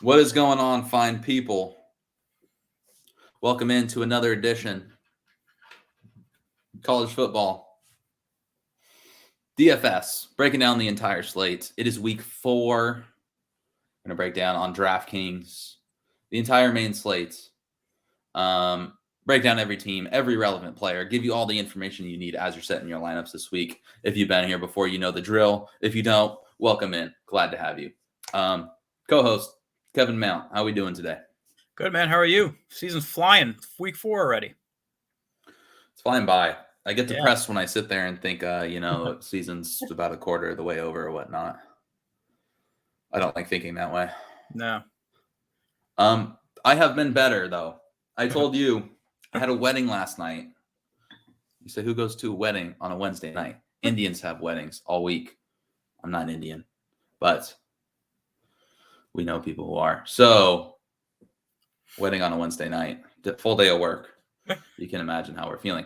What is going on, fine people? Welcome into another edition of college football. DFS, breaking down the entire slate. It is week 4. I'm going to break down on DraftKings the entire main slate. Break down every team, every relevant player, give you all the information you need as you're setting your lineups this week. If you've been here before, you know the drill. If you don't, welcome in. Glad to have you. Co-host Kevin Mount, how are we doing today? Good, man. How are you? Season's flying. Week 4 already. It's flying by. I get depressed when I sit there and think, season's about a quarter of the way over or whatnot. I don't like thinking that way. No. I have been better, though. I told you I had a wedding last night. You say, who goes to a wedding on a Wednesday night? Indians have weddings all week. I'm not an Indian, but we know people who are. So, wedding on a Wednesday night, full day of work. You can imagine how we're feeling.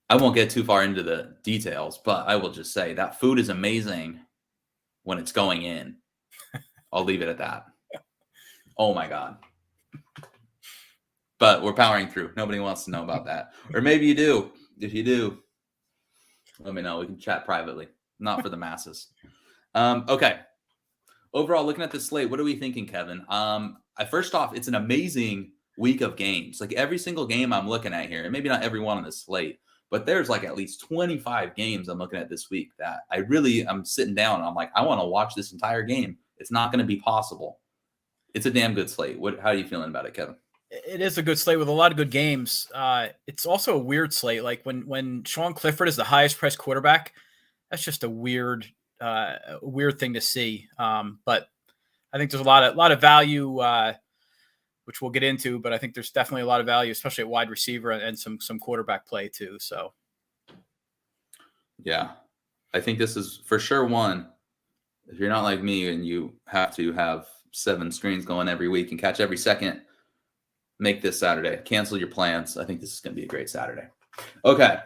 I won't get too far into the details, but I will just say that food is amazing when it's going in. I'll leave it at that. Oh, my God. But we're powering through. Nobody wants to know about that. Or maybe you do. If you do, let me know. We can chat privately. Not for the masses. Okay. Overall, looking at the slate, what are we thinking, Kevin? First off, it's an amazing week of games. Like every single game I'm looking at here, and maybe not every one on the slate, but there's like at least 25 games I'm looking at this week that I'm sitting down and I'm like, I want to watch this entire game. It's not going to be possible. It's a damn good slate. How are you feeling about it, Kevin? It is a good slate with a lot of good games. It's also a weird slate. Like when Sean Clifford is the highest priced quarterback, that's just a weird thing to see. But I think there's a lot of value, which we'll get into. But I think there's definitely a lot of value, especially at wide receiver and some quarterback play too. So, yeah, I think this is for sure one. If you're not like me and you have to have 7 screens going every week and catch every second, make this Saturday. Cancel your plans. I think this is going to be a great Saturday. Okay.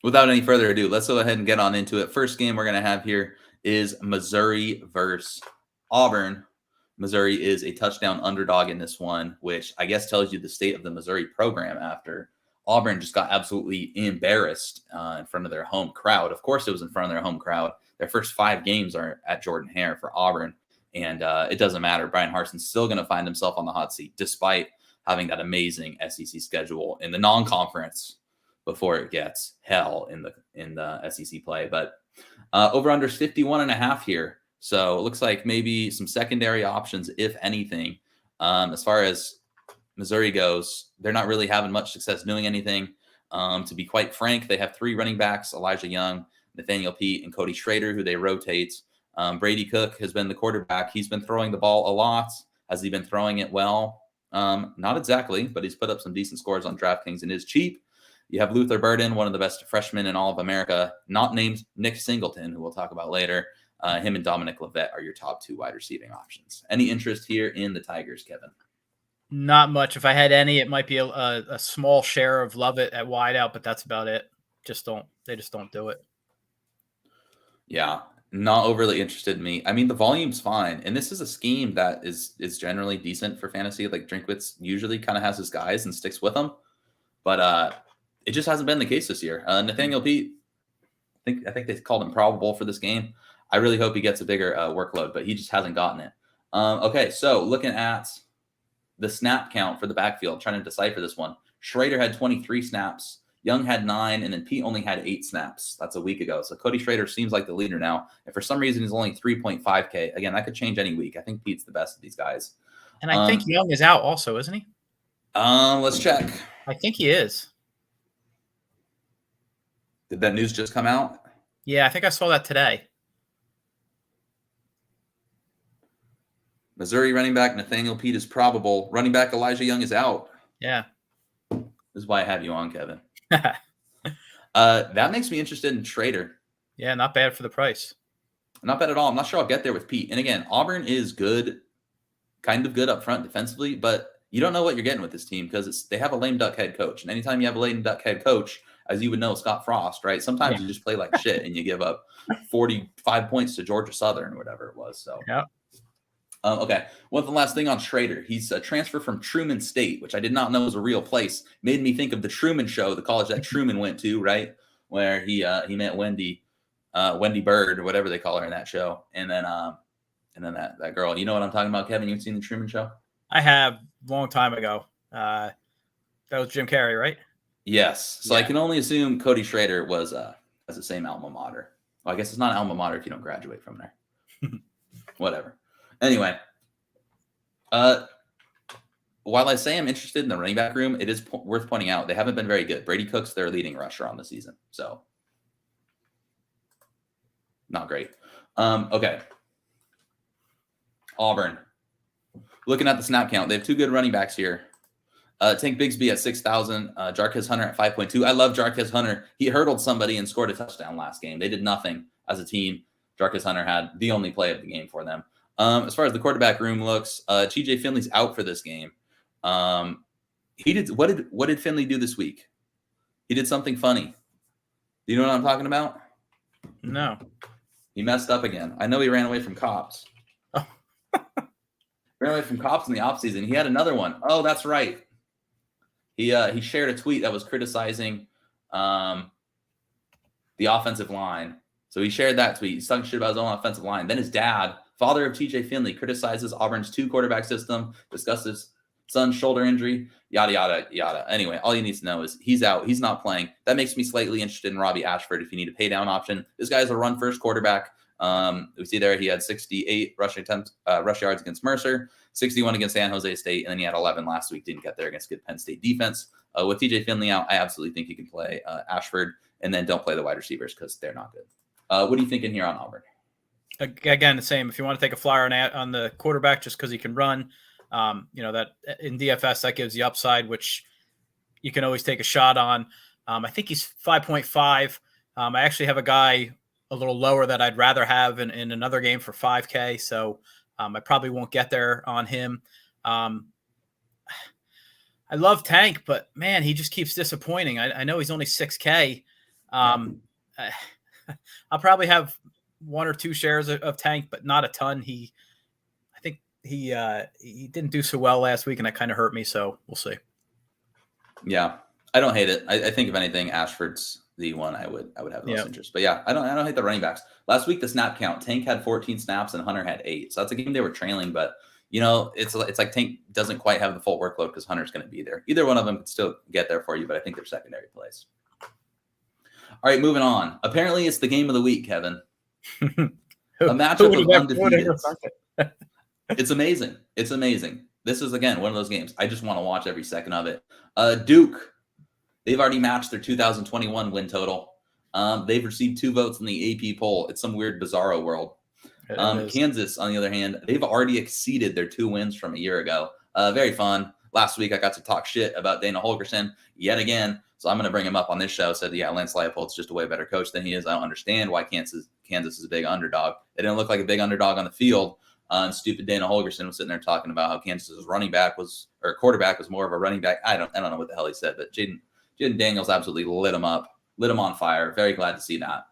Without any further ado, let's go ahead and get on into it. First game we're going to have here is Missouri versus Auburn. Missouri is a touchdown underdog in this one, which I guess tells you the state of the Missouri program after Auburn just got absolutely embarrassed in front of their home crowd. Of course, it was in front of their home crowd. Their first 5 games are at Jordan-Hare for Auburn, and it doesn't matter. Brian Harsin's still going to find himself on the hot seat despite having that amazing SEC schedule in the non-conference before it gets hell in the SEC play. But over-under 51.5 here. So it looks like maybe some secondary options, if anything. As far as Missouri goes, they're not really having much success doing anything. To be quite frank, they have 3 running backs, Elijah Young, Nathaniel Pete, and Cody Schrader, who they rotate. Brady Cook has been the quarterback. He's been throwing the ball a lot. Has he been throwing it well? Not exactly, but he's put up some decent scores on DraftKings and is cheap. You have Luther Burden, one of the best freshmen in all of America, not named Nick Singleton, who we'll talk about later. Him and Dominic Levet are your top 2 wide receiving options. Any interest here in the Tigers, Kevin? not much. If I had any, it might be a small share of Lovett at wide out, but that's about it. They just don't do it. Yeah, not overly interested in me. I mean, the volume's fine, and this is a scheme that is generally decent for fantasy. Like Drinkwitz usually kind of has his guys and sticks with them, but it just hasn't been the case this year. Nathaniel Pete, I think they called him probable for this game. I really hope he gets a bigger workload, but he just hasn't gotten it. Okay, so looking at the snap count for the backfield, trying to decipher this one. Schrader had 23 snaps. Young had 9, and then Pete only had 8 snaps. That's a week ago. So Cody Schrader seems like the leader now. And for some reason, he's only 3.5K. Again, that could change any week. I think Pete's the best of these guys. And I think Young is out also, isn't he? Let's check. I think he is. Did that news just come out? Yeah, I think I saw that today. Missouri running back Nathaniel Pete is probable. Running back Elijah Young is out. Yeah. This is why I have you on, Kevin. That makes me interested in Schrader. Yeah, not bad for the price. Not bad at all. I'm not sure I'll get there with Pete. And again, Auburn is good, kind of good up front defensively, but you don't know what you're getting with this team because they have a lame duck head coach. And anytime you have a lame duck head coach, as you would know, Scott Frost, right? Sometimes you just play like shit and you give up 45 points to Georgia Southern or whatever it was. So, yeah. Okay. One last thing on Schrader. He's a transfer from Truman State, which I did not know was a real place. Made me think of the Truman Show, the college that Truman went to, right? Where he met Wendy Bird, or whatever they call her in that show. And then that girl. You know what I'm talking about, Kevin? You've seen the Truman Show? I have, long time ago. That was Jim Carrey, right? Yes. So Yeah. I can only assume Cody Schrader was has the same alma mater. Well, I guess it's not alma mater if you don't graduate from there. Whatever. Anyway, while I say I'm interested in the running back room, it is worth pointing out they haven't been very good. Brady Cook's their leading rusher on the season, so not great. Okay. Auburn. Looking at the snap count, they have two good running backs here. Tank Bigsby at 6,000, Jarquez Hunter at 5.2. I love Jarquez Hunter. He hurdled somebody and scored a touchdown last game. They did nothing as a team. Jarquez Hunter had the only play of the game for them. As far as the quarterback room looks, TJ Finley's out for this game. He did what did Finley do this week? He did something funny. Do you know what I'm talking about? No. He messed up again. I know he ran away from cops. Oh. Ran away from cops in the offseason. He had another one. Oh, that's right. He shared a tweet that was criticizing the offensive line. So he shared that tweet. He's talking shit about his own offensive line. Then his dad, father of TJ Finley, criticizes Auburn's two-quarterback system, discusses son's shoulder injury, yada, yada, yada. Anyway, all you need to know is he's out. He's not playing. That makes me slightly interested in Robbie Ashford if you need a pay-down option. This guy is a run-first quarterback. We see there he had 68 rush yards against Mercer, 61 against San Jose State, and then he had 11 last week. Didn't get there against good Penn State defense. With TJ Finley out, I absolutely think you can play Ashford, and then don't play the wide receivers because they're not good. What are you thinking here on Auburn? Again, the same. If you want to take a flyer on the quarterback just because he can run, that in DFS that gives the upside, which you can always take a shot on. I think he's 5.5. I actually have a guy a little lower that I'd rather have in another game for 5K. So I probably won't get there on him. I love Tank, but man, he just keeps disappointing. I know he's only 6K. I'll probably have one or two shares of Tank, but not a ton. I think he didn't do so well last week, and that kind of hurt me. So we'll see. Yeah, I don't hate it. I think if anything, Ashford's the one I would have the most interest. But yeah, I don't hate the running backs. Last week the snap count, Tank had 14 snaps and Hunter had 8. So that's a game they were trailing, but it's like Tank doesn't quite have the full workload because Hunter's going to be there. Either one of them could still get there for you, but I think they're secondary plays. All right, moving on. Apparently it's the game of the week, Kevin. A matchup of undefeated. It's amazing. It's amazing. This is, again, one of those games. I just want to watch every second of it. Duke, they've already matched their 2021 win total. They've received 2 votes in the AP poll. It's some weird bizarro world. Kansas, on the other hand, they've already exceeded their 2 wins from a year ago. Very fun. Last week, I got to talk shit about Dana Holgorsen yet again. So I'm going to bring him up on this show. Said, yeah, Lance Leipold's just a way better coach than he is. I don't understand why Kansas is a big underdog. They didn't look like a big underdog on the field. Stupid Dana Holgorsen was sitting there talking about how Kansas's quarterback was more of a running back. I don't know what the hell he said, but Jaden Daniels absolutely lit him up, lit him on fire. Very glad to see that.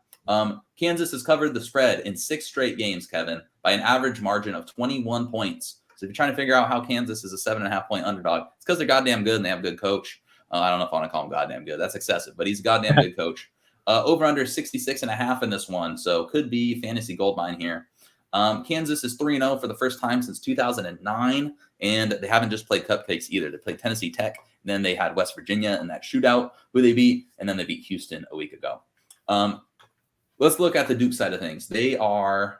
Kansas has covered the spread in 6 straight games, Kevin, by an average margin of 21 points. So if you're trying to figure out how Kansas is a 7.5 point underdog, it's because they're goddamn good and they have a good coach. I don't know if I want to call him goddamn good. That's excessive, but he's a goddamn good coach. Over under 66.5 in this one, so could be fantasy goldmine here. Kansas is 3-0 for the first time since 2009, and they haven't just played cupcakes either. They played Tennessee Tech, and then they had West Virginia in that shootout, who they beat, and then they beat Houston a week ago. Let's look at the Duke side of things. They are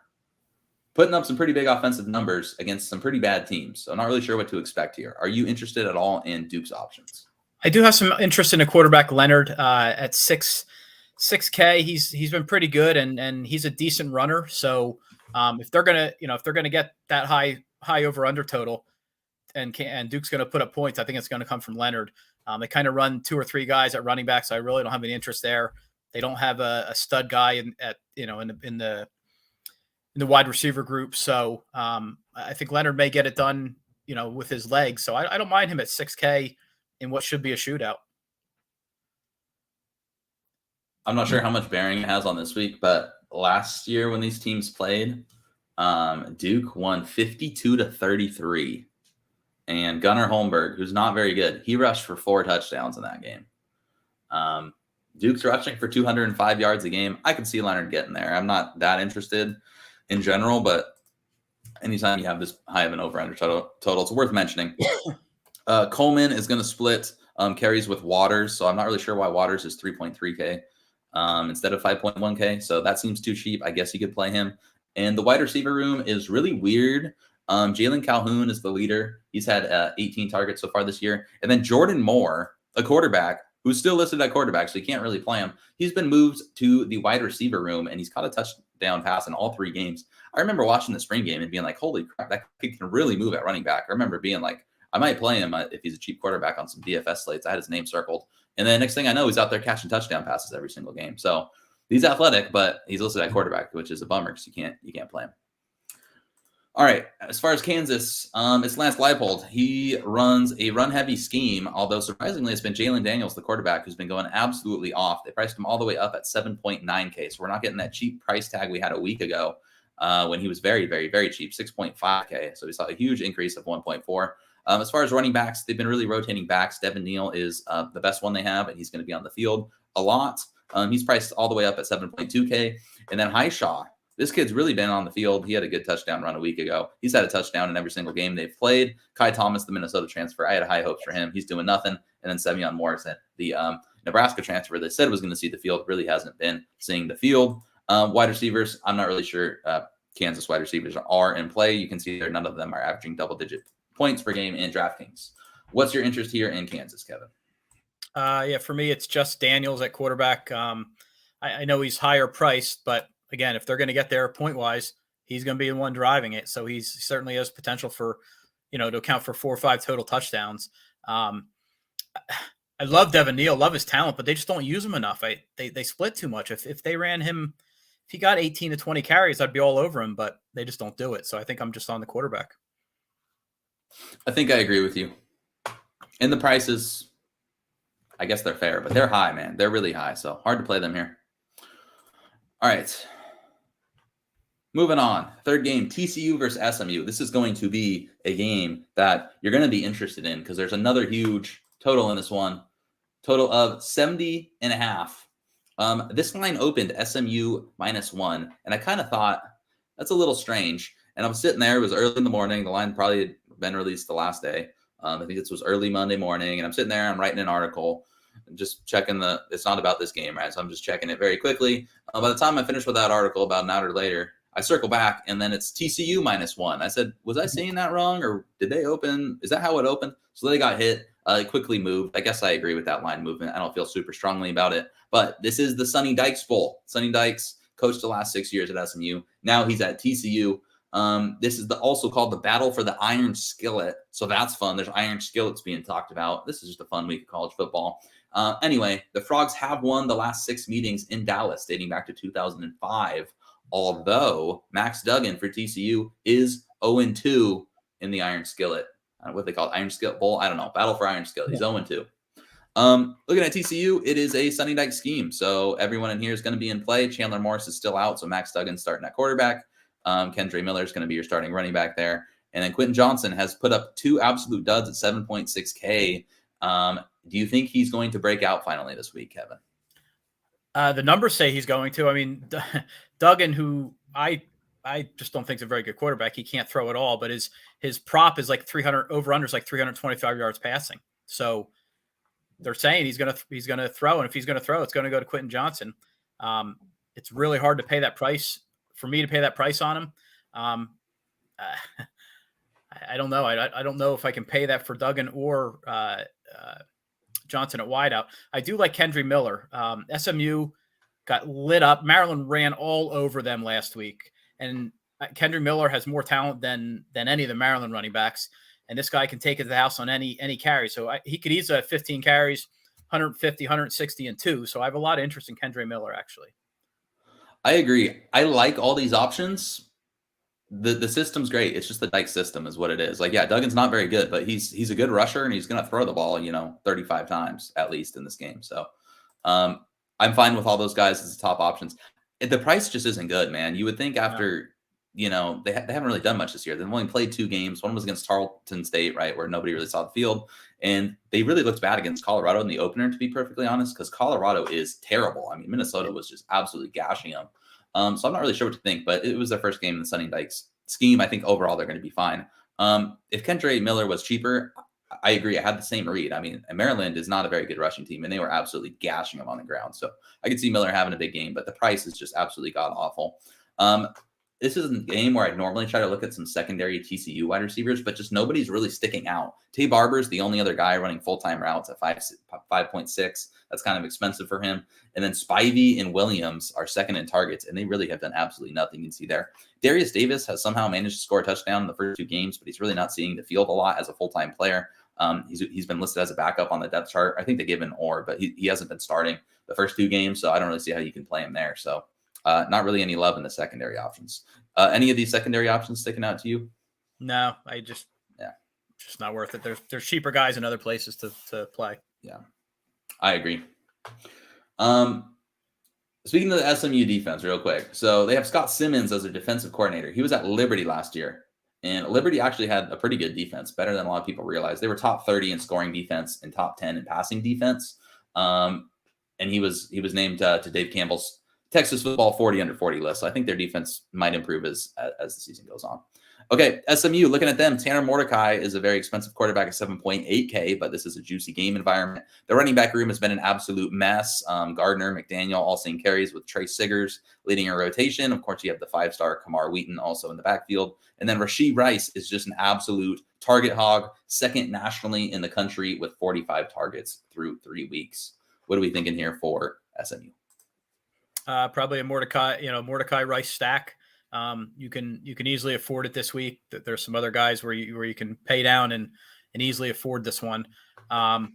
putting up some pretty big offensive numbers against some pretty bad teams, so I'm not really sure what to expect here. Are you interested at all in Duke's options? I do have some interest in a quarterback, Leonard, at 6K. He's been pretty good, and he's a decent runner. So if they're gonna get that high over under total, and Duke's gonna put up points, I think it's gonna come from Leonard. They kind of run 2 or 3 guys at running back, so I really don't have any interest there. They don't have a stud guy in the wide receiver group, so I think Leonard may get it done, with his legs. So I don't mind him at 6K in what should be a shootout. I'm not sure how much bearing it has on this week, but last year when these teams played, Duke won 52-33. And Gunnar Holmberg, who's not very good, he rushed for 4 touchdowns in that game. Duke's rushing for 205 yards a game. I can see Leonard getting there. I'm not that interested in general, but anytime you have this high of an over-under total, it's worth mentioning. Coleman is going to split carries with Waters, so I'm not really sure why Waters is 3.3K instead of 5.1K, so that seems too cheap. I guess you could play him. And the wide receiver room is really weird. Jalen Calhoun is the leader. He's had 18 targets so far this year. And then Jordan Moore, a quarterback, who's still listed at quarterback, so you can't really play him. He's been moved to the wide receiver room, and he's caught a touchdown pass in all 3 games. I remember watching the spring game and being like, holy crap, that kid can really move at running back. I remember being like, I might play him if he's a cheap quarterback on some DFS slates. I had his name circled. And then next thing I know, he's out there catching touchdown passes every single game. So he's athletic, but he's listed at quarterback, which is a bummer because you can't play him. All right, as far as Kansas, it's Lance Leipold. He runs a run-heavy scheme, although surprisingly, it's been Jalen Daniels, the quarterback, who's been going absolutely off. They priced him all the way up at 7.9K, so we're not getting that cheap price tag we had a week ago when he was very, very, very cheap, 6.5K. So we saw a huge increase of 1.4. As far as running backs, they've been really rotating backs. Devin Neal is the best one they have, and he's going to be on the field a lot. He's priced all the way up at 7.2K. And then Highshaw. This kid's really been on the field. He had a good touchdown run a week ago. He's had a touchdown in every single game they've played. Kai Thomas, the Minnesota transfer, I had high hopes for him. He's doing nothing. And then Sevion Morrison, the Nebraska transfer, they said was going to see the field, really hasn't been seeing the field. Wide receivers, I'm not really sure Kansas wide receivers are in play. You can see there none of them are averaging double-digit points per game in DraftKings. What's your interest here in Kansas, Kevin? Yeah, for me, it's just Daniels at quarterback. I know he's higher priced, but again, if they're going to get there point-wise, he's going to be the one driving it. So he certainly has potential for, to account for 4 or 5 total touchdowns. I love Devin Neal, love his talent, but they just don't use him enough. They split too much. If they ran him, if he got 18 to 20 carries, I'd be all over him, but they just don't do it. So I think I'm just on the quarterback. I think I agree with you. And the prices, I guess they're fair, but they're high, man. They're really high, so hard to play them here. All right. Moving on. Third game, TCU versus SMU. This is going to be a game that you're going to be interested in because there's another huge total in this one. Total of 70.5. This line opened SMU -1, and I kind of thought that's a little strange. And I was sitting there. It was early in the morning. The line probably had been released the last day. I think this was early Monday morning, and I'm sitting there. I'm writing an article, just checking it's not about this game, right? So I'm just checking it very quickly. By the time I finished with that article, about an hour later, I circle back, and then it's TCU -1. I said, was I saying that wrong, or did they open? Is that how it opened? So they got hit. It quickly moved. I guess I agree with that line movement. I don't feel super strongly about it. But this is the Sonny Dykes Bowl. Sonny Dykes coached the last 6 years at SMU. Now he's at TCU. This is also called the Battle for the Iron Skillet. So that's fun. There's iron skillets being talked about. This is just a fun week of college football. Anyway, the Frogs have won the last 6 meetings in Dallas, dating back to 2005. Although Max Duggan for TCU is 0-2 in the Iron Skillet. What they call it, Iron Skillet Bowl? I don't know. Battle for Iron Skillet. He's 0-2. Looking at TCU, it is a Sonny Dykes scheme. So everyone in here is going to be in play. Chandler Morris is still out, so Max Duggan's starting at quarterback. Kendra Miller is going to be your starting running back there. And then Quentin Johnson has put up 2 absolute duds at 7.6K. Do you think he's going to break out finally this week, Kevin? The numbers say he's going to. I mean, Duggan, who I just don't think is a very good quarterback. He can't throw at all, but his prop is like 300 over/unders, like 325 yards passing. So they're saying he's gonna throw, and if he's gonna throw, it's gonna go to Quentin Johnson. It's really hard to pay that price for me to pay that price on him. I don't know. I don't know if I can pay that for Duggan or Johnson at wideout. I do like Kendra Miller. SMU got lit up. Maryland ran all over them last week, and Kendra Miller has more talent than any of the Maryland running backs. And this guy can take it to the house on any carry. So he could easily have 15 carries, 150, 160, and 2. So I have a lot of interest in Kendra Miller, actually. I agree. I like all these options. The system's great. It's just the Dykes system is what it is. Like, yeah, Duggan's not very good, but he's a good rusher, and he's going to throw the ball, 35 times at least in this game. So I'm fine with all those guys as the top options. The price just isn't good, man. You would think after they haven't really done much this year. They've only played 2 games. One was against Tarleton State, right, where nobody really saw the field. And they really looked bad against Colorado in the opener, to be perfectly honest, because Colorado is terrible. I mean, Minnesota was just absolutely gashing them. So I'm not really sure what to think, but it was their first game in the Sunny Dykes scheme. I think overall they're going to be fine. If Kendra Miller was cheaper, I agree. I had the same read. I mean, Maryland is not a very good rushing team, and they were absolutely gashing them on the ground. So I could see Miller having a big game, but the price is just absolutely god-awful. This is a game where I'd normally try to look at some secondary TCU wide receivers, but just nobody's really sticking out. Tay Barber's the only other guy running full-time routes at 5.6. That's kind of expensive for him. And then Spivey and Williams are second in targets, and they really have done absolutely nothing. You can see there. Darius Davis has somehow managed to score a touchdown in the first 2 games, but he's really not seeing the field a lot as a full-time player. He's been listed as a backup on the depth chart. I think they gave him an or, but he hasn't been starting the first 2 games, so I don't really see how you can play him there. So not really any love in the secondary options. Any of these secondary options sticking out to you? No, just not worth it. There's cheaper guys in other places to play. Yeah, I agree. Speaking of the SMU defense real quick. So they have Scott Simmons as their defensive coordinator. He was at Liberty last year, and Liberty actually had a pretty good defense, better than a lot of people realize. They were top 30 in scoring defense and top 10 in passing defense. And he was named to Dave Campbell's Texas football 40 under 40 list. So I think their defense might improve as the season goes on. Okay, SMU, looking at them, Tanner Mordecai is a very expensive quarterback at 7.8K, but this is a juicy game environment. The running back room has been an absolute mess. Gardner, McDaniel, all seeing carries with Trey Siggers leading a rotation. Of course, you have the 5-star Kamar Wheaton also in the backfield. And then Rashee Rice is just an absolute target hog, second nationally in the country with 45 targets through 3 weeks. What are we thinking here for SMU? Probably a Mordecai Rice stack. You can easily afford it this week. There's some other guys where you can pay down and easily afford this one. And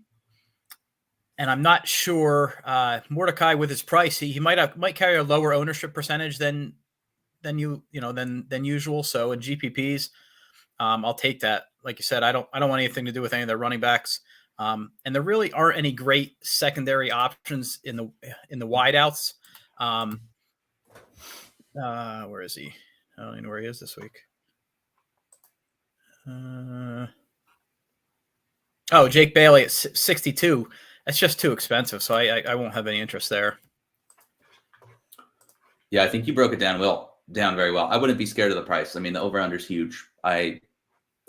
I'm not sure Mordecai with his price, he might carry a lower ownership percentage than usual. So in GPPs, I'll take that. Like you said, I don't want anything to do with any of their running backs. And there really aren't any great secondary options in the wideouts. Where is he? I don't even know where he is this week. Jake Bailey at 62. That's just too expensive, so I won't have any interest there. Yeah, I think you broke it down very well. I wouldn't be scared of the price. I mean, the over-under is huge. I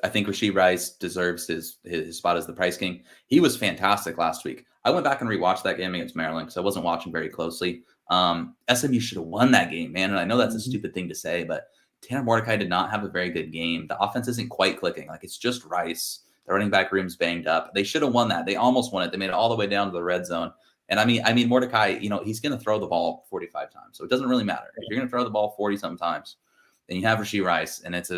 think Rashee Rice deserves his spot as the price king. He was fantastic last week. I went back and rewatched that game against Maryland because I wasn't watching very closely. SMU should have won that game, man. And I know that's a stupid thing to say, but Tanner Mordecai did not have a very good game. The offense isn't quite clicking. Like, it's just Rice. The running back room's banged up. They should have won that. They almost won it. They made it all the way down to the red zone. And I mean, Mordecai, he's going to throw the ball 45 times. So it doesn't really matter. If you're going to throw the ball 40 something times, then you have Rashee Rice, and it's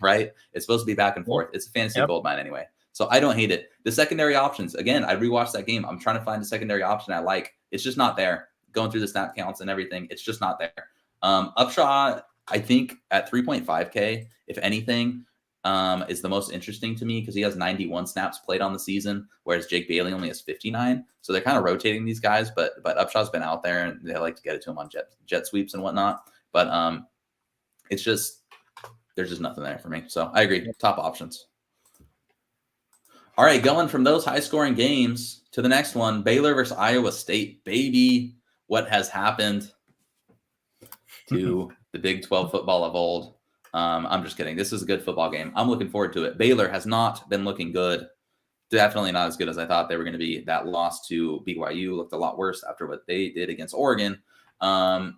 right. It's supposed to be back and forth. It's a fantasy gold mine anyway. So I don't hate it. The secondary options, again, I rewatched that game. I'm trying to find a secondary option I like. It's just not there. Going through the snap counts and everything, it's just not there. Upshaw, I think at 3.5K, if anything, is the most interesting to me because he has 91 snaps played on the season, whereas Jake Bailey only has 59. So they're kind of rotating these guys, but Upshaw's been out there and they like to get it to him on jet sweeps and whatnot. But it's just, there's just nothing there for me. So I agree. Top options. All right, going from those high-scoring games to the next one, Baylor versus Iowa State. Baby, what has happened to the Big 12 football of old? I'm just kidding. This is a good football game. I'm looking forward to it. Baylor has not been looking good. Definitely not as good as I thought they were going to be. That loss to BYU looked a lot worse after what they did against Oregon. They're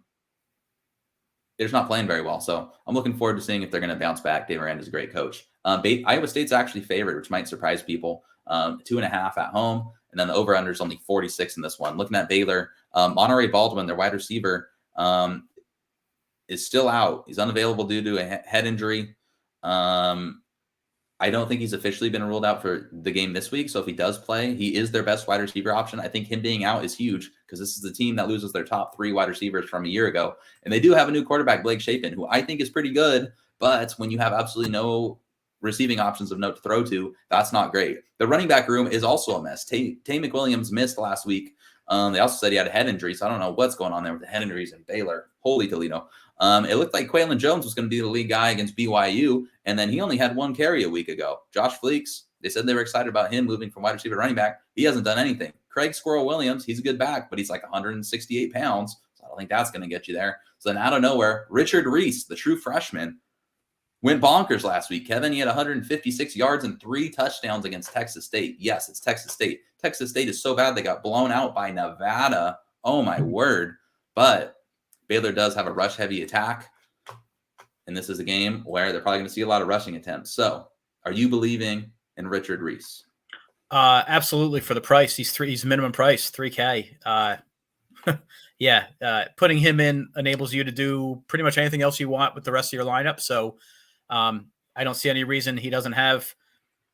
just not playing very well. So I'm looking forward to seeing if they're going to bounce back. Dave Aranda is a great coach. Iowa State's actually favored, which might surprise people. 2.5 at home. And then the over-under is only 46 in this one. Looking at Baylor, Monterey Baldwin, their wide receiver, is still out. He's unavailable due to a head injury. I don't think he's officially been ruled out for the game this week. So if he does play, he is their best wide receiver option. I think him being out is huge because this is the team that loses their top 3 wide receivers from a year ago. And they do have a new quarterback, Blake Shapen, who I think is pretty good. But when you have absolutely no receiving options of note to throw to, that's not great. The running back room is also a mess. Tay McWilliams missed last week. They also said he had a head injury, so I don't know what's going on there with the head injuries in Baylor. Holy Toledo. It looked like Quaylen Jones was going to be the lead guy against BYU, and then he only had 1 carry a week ago. Josh Fleeks, they said they were excited about him moving from wide receiver to running back. He hasn't done anything. Craig Squirrel Williams, he's a good back, but he's like 168 pounds, so I don't think that's going to get you there. So then out of nowhere, Richard Reese, the true freshman, went bonkers last week. Kevin, he had 156 yards and 3 touchdowns against Texas State. Yes, it's Texas State. Texas State is so bad they got blown out by Nevada. Oh, my word. But Baylor does have a rush-heavy attack, and this is a game where they're probably going to see a lot of rushing attempts. So are you believing in Richard Reese? Absolutely, for the price. He's minimum price, $3K. Yeah, putting him in enables you to do pretty much anything else you want with the rest of your lineup. So I don't see any reason he doesn't have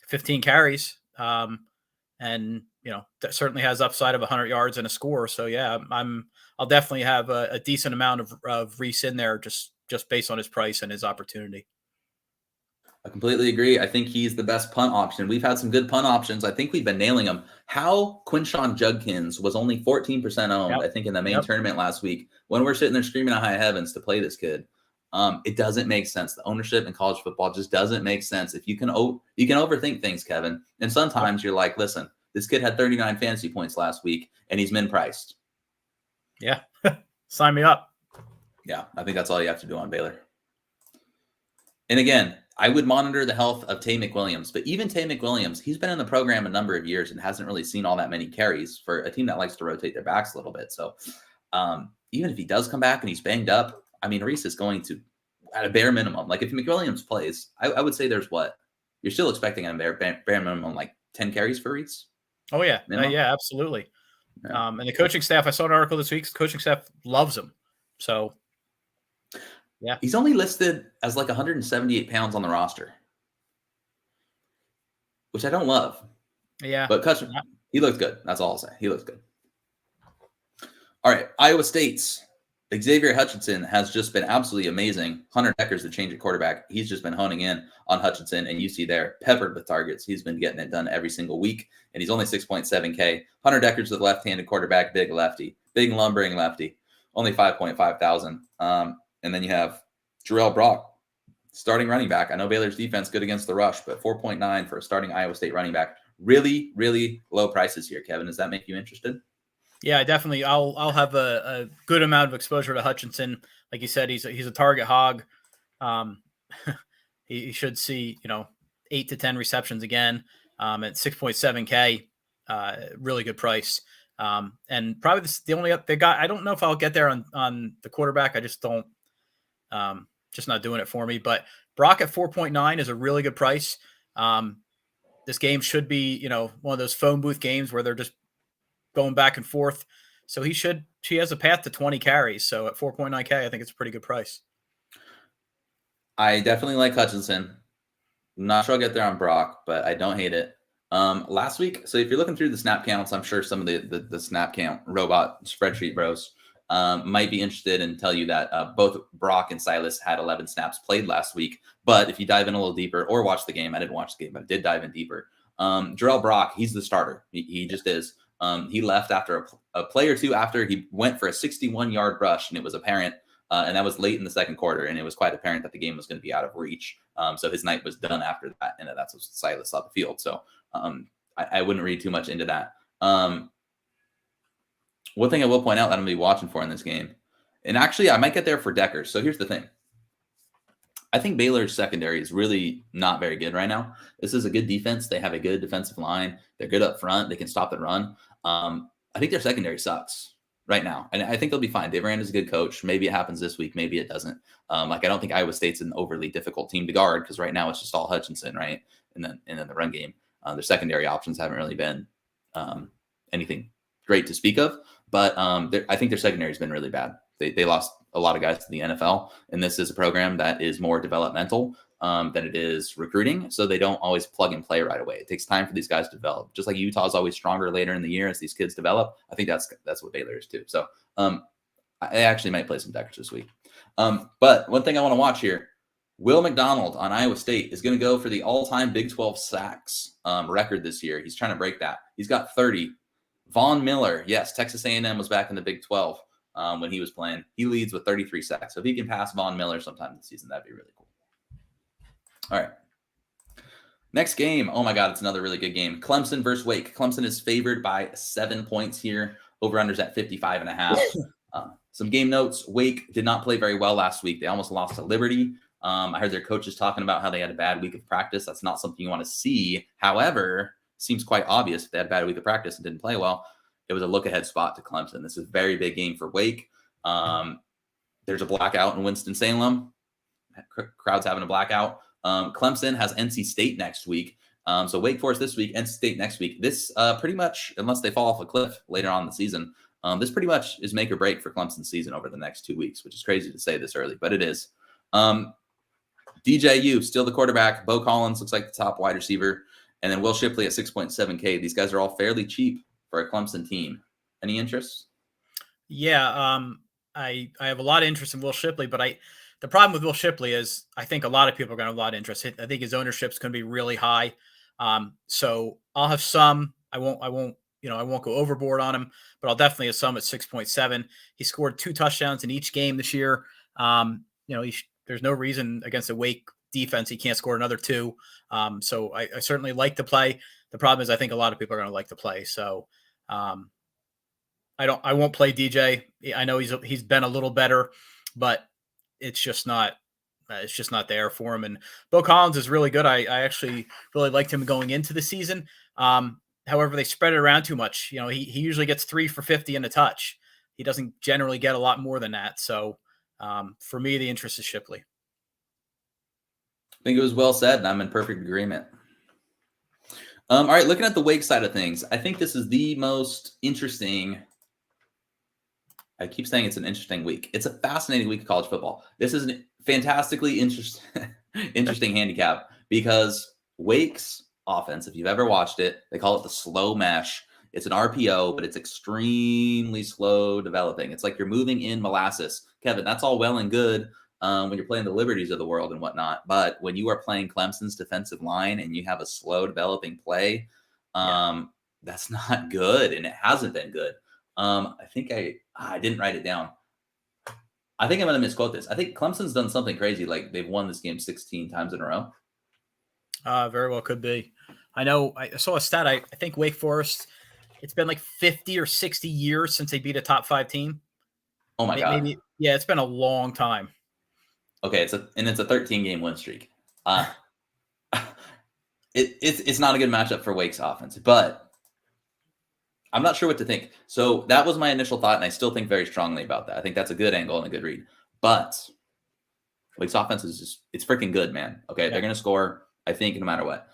15 carries. And that certainly has upside of 100 yards and a score. So yeah, I'll definitely have a decent amount of Reese in there just based on his price and his opportunity. I completely agree. I think he's the best punt option. We've had some good punt options. I think we've been nailing them. How Quinshawn Judkins was only 14% owned, I think, in the main tournament last week. When we're sitting there screaming at high heavens to play this kid, it doesn't make sense. The ownership in college football just doesn't make sense. If you can overthink things, Kevin. And sometimes you're like, listen, this kid had 39 fantasy points last week, and he's min priced. Yeah, sign me up. Yeah, I think that's all you have to do on Baylor. And again, I would monitor the health of Tay McWilliams, but even Tay McWilliams, he's been in the program a number of years and hasn't really seen all that many carries for a team that likes to rotate their backs a little bit. So even if he does come back and he's banged up, I mean, Reese is going to, at a bare minimum, like if McWilliams plays, I would say there's you're still expecting a bare minimum, like 10 carries for Reese? Oh, yeah. Yeah, absolutely. Yeah. And the coaching staff, I saw an article this week, the coaching staff loves him. So, yeah. He's only listed as like 178 pounds on the roster, which I don't love. Yeah. But he looks good. That's all I'll say. He looks good. All right. Iowa State's Xavier Hutchinson has just been absolutely amazing. Hunter Decker's the change at quarterback. He's just been honing in on Hutchinson, and you see there, peppered with targets. He's been getting it done every single week, and he's only 6.7K. Hunter Decker's the left-handed quarterback, big lefty, big lumbering lefty, only 5.5 thousand. And then you have Jarrell Brock, starting running back. I know Baylor's defense good against the rush, but 4.9 for a starting Iowa State running back. Really, really low prices here, Kevin. Does that make you interested? Yeah, definitely. I'll have a good amount of exposure to Hutchinson. Like you said, he's a target hog. He should see 8 to 10 receptions again at 6.7K. Really good price. And probably the only guy. I don't know if I'll get there on the quarterback. I just don't. Just not doing it for me. But Brock at 4.9 is a really good price. This game should be one of those phone booth games where they're just going back and forth. So he has a path to 20 carries. So at 4.9K, I think it's a pretty good price. I definitely like Hutchinson. Not sure I'll get there on Brock, but I don't hate it. Last week, so if you're looking through the snap counts, I'm sure some of the snap count robot spreadsheet bros might be interested and tell you that both Brock and Silas had 11 snaps played last week. But if you dive in a little deeper or watch the game, I didn't watch the game, but I did dive in deeper. Jarrell Brock, he's the starter. He just is. He left after a play or two after he went for a 61-yard rush, and it was apparent, and that was late in the second quarter, and it was quite apparent that the game was going to be out of reach. So his night was done after that, and that's what Silas saw the field. So I wouldn't read too much into that. One thing I will point out that I'm going to be watching for in this game, and actually I might get there for Decker. So here's the thing. I think Baylor's secondary is really not very good right now. This is a good defense. They have a good defensive line. They're good up front. They can stop the run. I think their secondary sucks right now, and I think they'll be fine. Dave Aranda's a good coach. Maybe it happens this week. Maybe it doesn't. I don't think Iowa State's an overly difficult team to guard because right now it's just all Hutchinson, right? And then the run game. Their secondary options haven't really been anything great to speak of, but I think their secondary has been really bad. They lost a lot of guys to the NFL, and this is a program that is more developmental than it is recruiting, so they don't always plug and play right away. It takes time for these guys to develop. Just like Utah is always stronger later in the year as these kids develop, I think that's what Baylor is too. So I actually might play some Deckers this week. But one thing I want to watch here, Will McDonald on Iowa State is going to go for the all-time Big 12 sacks record this year. He's trying to break that. He's got 30. Von Miller, yes, Texas A&M was back in the Big 12. when he was playing. He leads with 33 sacks. So if he can pass Von Miller sometime this season, that'd be really cool. All right. Next game. Oh my God, it's another really good game. Clemson versus Wake. Clemson is favored by 7 points here. Over-under's at 55.5. Some game notes. Wake did not play very well last week. They almost lost to Liberty. I heard their coaches talking about how they had a bad week of practice. That's not something you want to see. However, seems quite obvious if they had a bad week of practice and didn't play well. It was a look-ahead spot to Clemson. This is a very big game for Wake. There's a blackout in Winston-Salem. Crowd's having a blackout. Clemson has NC State next week. So Wake Forest this week, NC State next week. This pretty much, unless they fall off a cliff later on in the season, this pretty much is make or break for Clemson's season over the next 2 weeks, which is crazy to say this early, but it is. DJU, still the quarterback. Bo Collins looks like the top wide receiver. And then Will Shipley at 6.7K. These guys are all fairly cheap for a Clemson team. Any interest? Yeah, I have a lot of interest in Will Shipley, but the problem with Will Shipley is I think a lot of people are going to have a lot of interest. I think his ownership is going to be really high. So I'll have some. I won't go overboard on him, but I'll definitely have some at 6.7. He scored 2 touchdowns in each game this year. There's no reason against the Wake defense he can't score another 2. So I certainly like the play. The problem is I think a lot of people are going to like the play. So I won't play DJ. I know he's been a little better, but it's just not there for him. And Bo Collins is really good. I actually really liked him going into the season. However, they spread it around too much. He usually gets 3 for 50 and a touch. He doesn't generally get a lot more than that. So for me, the interest is Shipley. I think it was well said, and I'm in perfect agreement. All right, looking at the Wake side of things, I think this is the most interesting. I keep saying it's an interesting week. It's a fascinating week of college football. This is a fantastically interesting handicap because Wake's offense, if you've ever watched it, they call it the slow mesh. It's an RPO, but it's extremely slow developing. It's like you're moving in molasses. Kevin, that's all well and good when you're playing the Liberties of the world and whatnot. But when you are playing Clemson's defensive line and you have a slow developing play, that's not good, and it hasn't been good. I think I didn't write it down. I think I'm going to misquote this. I think Clemson's done something crazy, like they've won this game 16 times in a row. Very well could be. I know I saw a stat. I think Wake Forest, it's been like 50 or 60 years since they beat a top 5 team. Oh my God. Maybe, yeah, it's been a long time. Okay, it's a 13-game win streak. It's not a good matchup for Wake's offense, but I'm not sure what to think. So that was my initial thought, and I still think very strongly about that. I think that's a good angle and a good read. But Wake's offense is it's freaking good, man. Okay, yeah. They're going to score, I think, no matter what.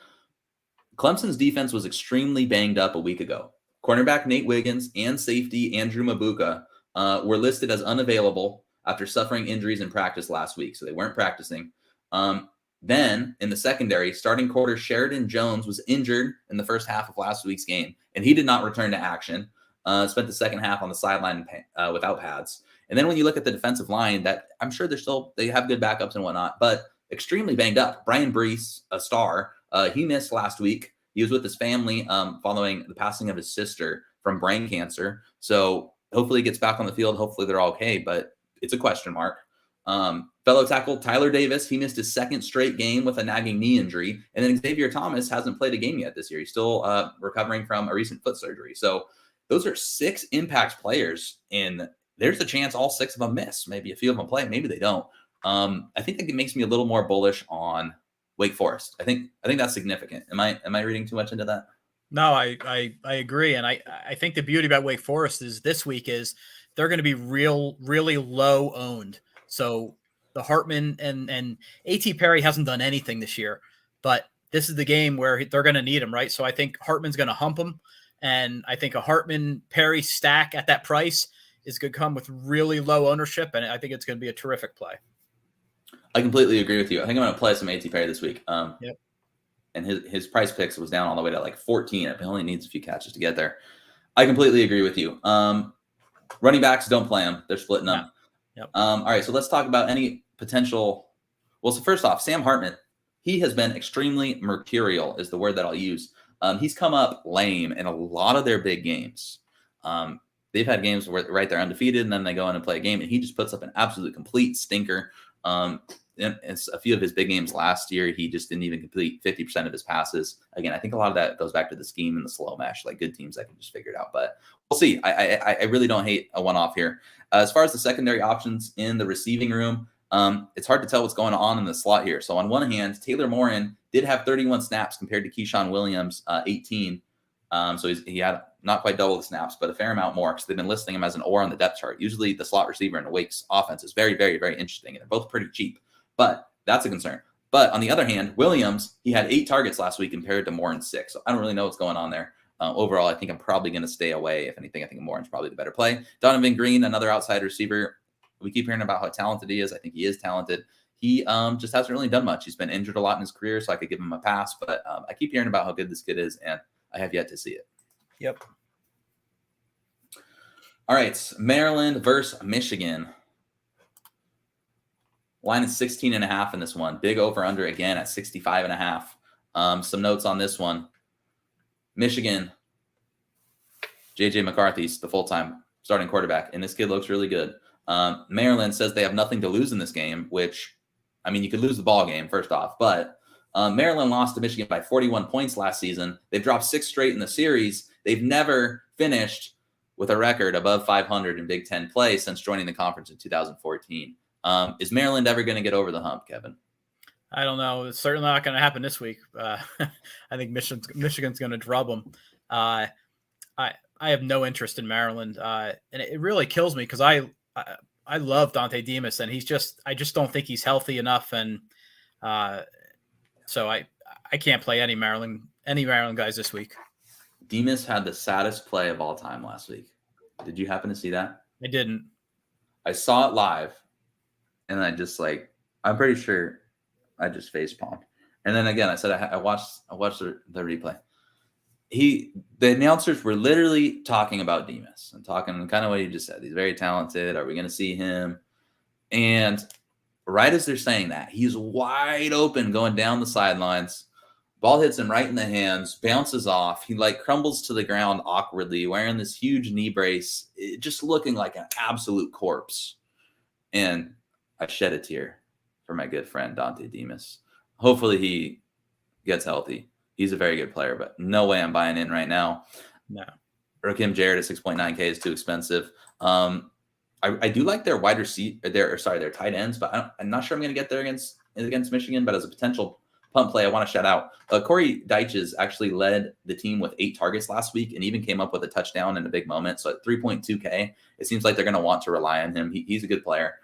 Clemson's defense was extremely banged up a week ago. Cornerback Nate Wiggins and safety Andrew Mabuka were listed as unavailable after suffering injuries in practice last week, so they weren't practicing. Then, in the secondary, starting quarter Sheridan Jones was injured in the first half of last week's game, and he did not return to action. Spent the second half on the sideline without pads. And then when you look at the defensive line, that I'm sure they have good backups and whatnot, but extremely banged up. Brian Brees, a star, he missed last week. He was with his family following the passing of his sister from brain cancer. So hopefully he gets back on the field. Hopefully they're okay, but it's a question mark. Fellow tackle Tyler Davis, he missed his second straight game with a nagging knee injury. And then Xavier Thomas hasn't played a game yet this year. He's still recovering from a recent foot surgery. So those are 6 impact players, and there's a chance all 6 of them miss. Maybe a few of them play, maybe they don't. I think that makes me a little more bullish on Wake Forest. I think that's significant. Am I reading too much into that? No, I agree. And I think the beauty about Wake Forest is this week is they're going to be really low owned. So the Hartman and A.T. Perry hasn't done anything this year, but this is the game where they're going to need him, right? So I think Hartman's going to hump him. And I think a Hartman-Perry stack at that price is going to come with really low ownership, and I think it's going to be a terrific play. I completely agree with you. I think I'm going to play some A.T. Perry this week. Yep. And his price picks was down all the way to like 14. It only needs a few catches to get there. I completely agree with you. Running backs, don't play them. They're splitting them. Yep. All right, so let's talk about any potential. Well, so first off, Sam Hartman, he has been extremely mercurial is the word that I'll use. He's come up lame in a lot of their big games. they've had games where they're undefeated, and then they go in and play a game, and he just puts up an absolute complete stinker. In a few of his big games last year, he just didn't even complete 50% of his passes. Again, I think a lot of that goes back to the scheme and the slow mesh, like good teams that can just figure it out. But we'll see. I really don't hate a one-off here. As far as the secondary options in the receiving room, it's hard to tell what's going on in the slot here. So on one hand, Taylor Morin did have 31 snaps compared to Keyshawn Williams, 18. So he had not quite double the snaps, but a fair amount more because they've been listing him as an or on the depth chart. Usually the slot receiver in the Wake's offense is very, very, very interesting, and they're both pretty cheap. But that's a concern. But on the other hand, Williams, he had 8 targets last week compared to Morin's 6. So I don't really know what's going on there. Overall, I think I'm probably going to stay away. If anything, I think Morin's probably the better play. Donovan Green, another outside receiver. We keep hearing about how talented he is. I think he is talented. He just hasn't really done much. He's been injured a lot in his career, so I could give him a pass. But I keep hearing about how good this kid is, and I have yet to see it. Yep. All right, Maryland versus Michigan. Line is 16.5 in this one. Big over-under again at 65.5. Some notes on this one. Michigan, J.J. McCarthy's the full-time starting quarterback, and this kid looks really good. Maryland says they have nothing to lose in this game, which, I mean, you could lose the ball game, first off. But Maryland lost to Michigan by 41 points last season. They've dropped 6 straight in the series. They've never finished with a record above 500 in Big Ten play since joining the conference in 2014. Is Maryland ever going to get over the hump, Kevin? I don't know. It's certainly not going to happen this week. I think Michigan's going to drub them. I have no interest in Maryland, and it really kills me because I love Dante Demas, and I just don't think he's healthy enough, and so I can't play any Maryland guys this week. Demas had the saddest play of all time last week. Did you happen to see that? I didn't. I saw it live, and I just I'm pretty sure I just facepalmed. And then again, I said I watched the replay. The announcers were literally talking about Demas and talking kind of what you just said. He's very talented. Are we going to see him? And right as they're saying that, he's wide open going down the sidelines. Ball hits him right in the hands, bounces off. He crumbles to the ground awkwardly, wearing this huge knee brace, just looking like an absolute corpse. And I shed a tear for my good friend Dante Demas. Hopefully he gets healthy. He's a very good player, but no way I'm buying in right now. No. Rakim Jarrett at 6.9K is too expensive. I do like their wide receiver, their tight ends, but I'm not sure I'm going to get there against Michigan. But as a potential punt play, I want to shout out Corey Dyches actually led the team with 8 targets last week and even came up with a touchdown in a big moment. So at 3.2K, it seems like they're going to want to rely on him. He's a good player.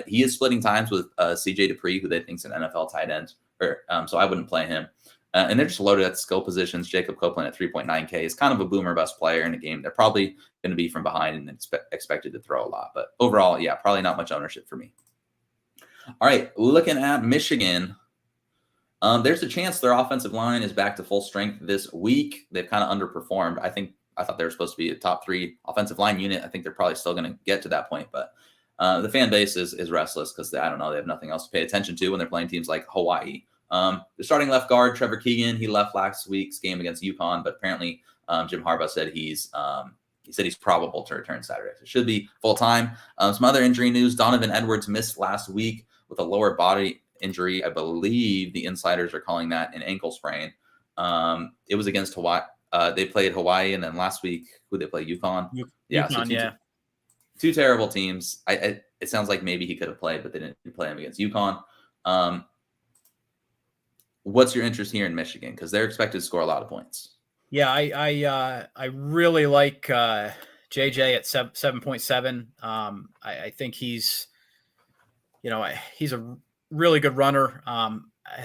He is splitting times with CJ Dupree, who they think is an NFL tight end. So I wouldn't play him. And they're just loaded at skill positions. Jacob Copeland at 3.9K is kind of a boomer bust player in a game. They're probably going to be from behind and expected to throw a lot. But overall, yeah, probably not much ownership for me. All right, looking at Michigan. There's a chance their offensive line is back to full strength this week. They've kind of underperformed. I thought they were supposed to be a top 3 offensive line unit. I think they're probably still going to get to that point. But the fan base is restless because they have nothing else to pay attention to when they're playing teams like Hawaii. The starting left guard, Trevor Keegan, he left last week's game against UConn, but apparently Jim Harbaugh said he's probable to return Saturday. So it should be full time. Some other injury news: Donovan Edwards missed last week with a lower body injury. I believe the insiders are calling that an ankle sprain. It was against Hawaii. They played Hawaii, and then last week, who they play? UConn. UConn, two terrible teams. It sounds like maybe he could have played, but they didn't play him against UConn. What's your interest here in Michigan? Because they're expected to score a lot of points. Yeah, I really like JJ at 7.7. I think he's a really good runner. I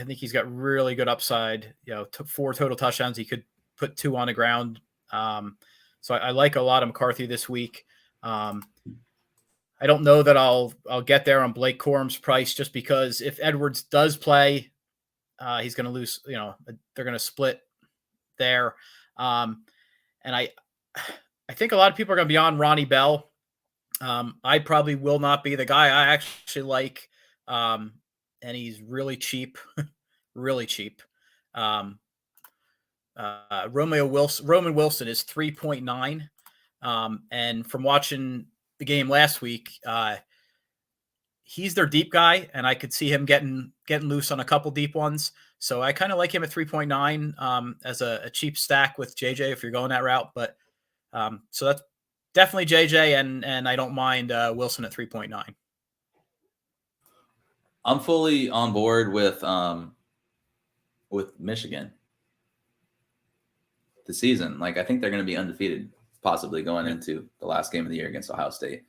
think he's got really good upside. Took 4 total touchdowns. He could put 2 on the ground. So I like a lot of McCarthy this week. I don't know that I'll get there on Blake Corum's price just because if Edwards does play, he's going to lose. They're going to split there, and I think a lot of people are going to be on Ronnie Bell. I probably will not be. The guy I actually like, and he's really cheap, really cheap. Roman Wilson is 3.9. And from watching the game last week, he's their deep guy, and I could see him getting loose on a couple deep ones. So I kind of like him at 3.9 as a cheap stack with JJ if you're going that route. But so that's definitely JJ, and I don't mind Wilson at 3.9. I'm fully on board with Michigan this season. Like, I think they're going to be undefeated, possibly going into the last game of the year against Ohio State,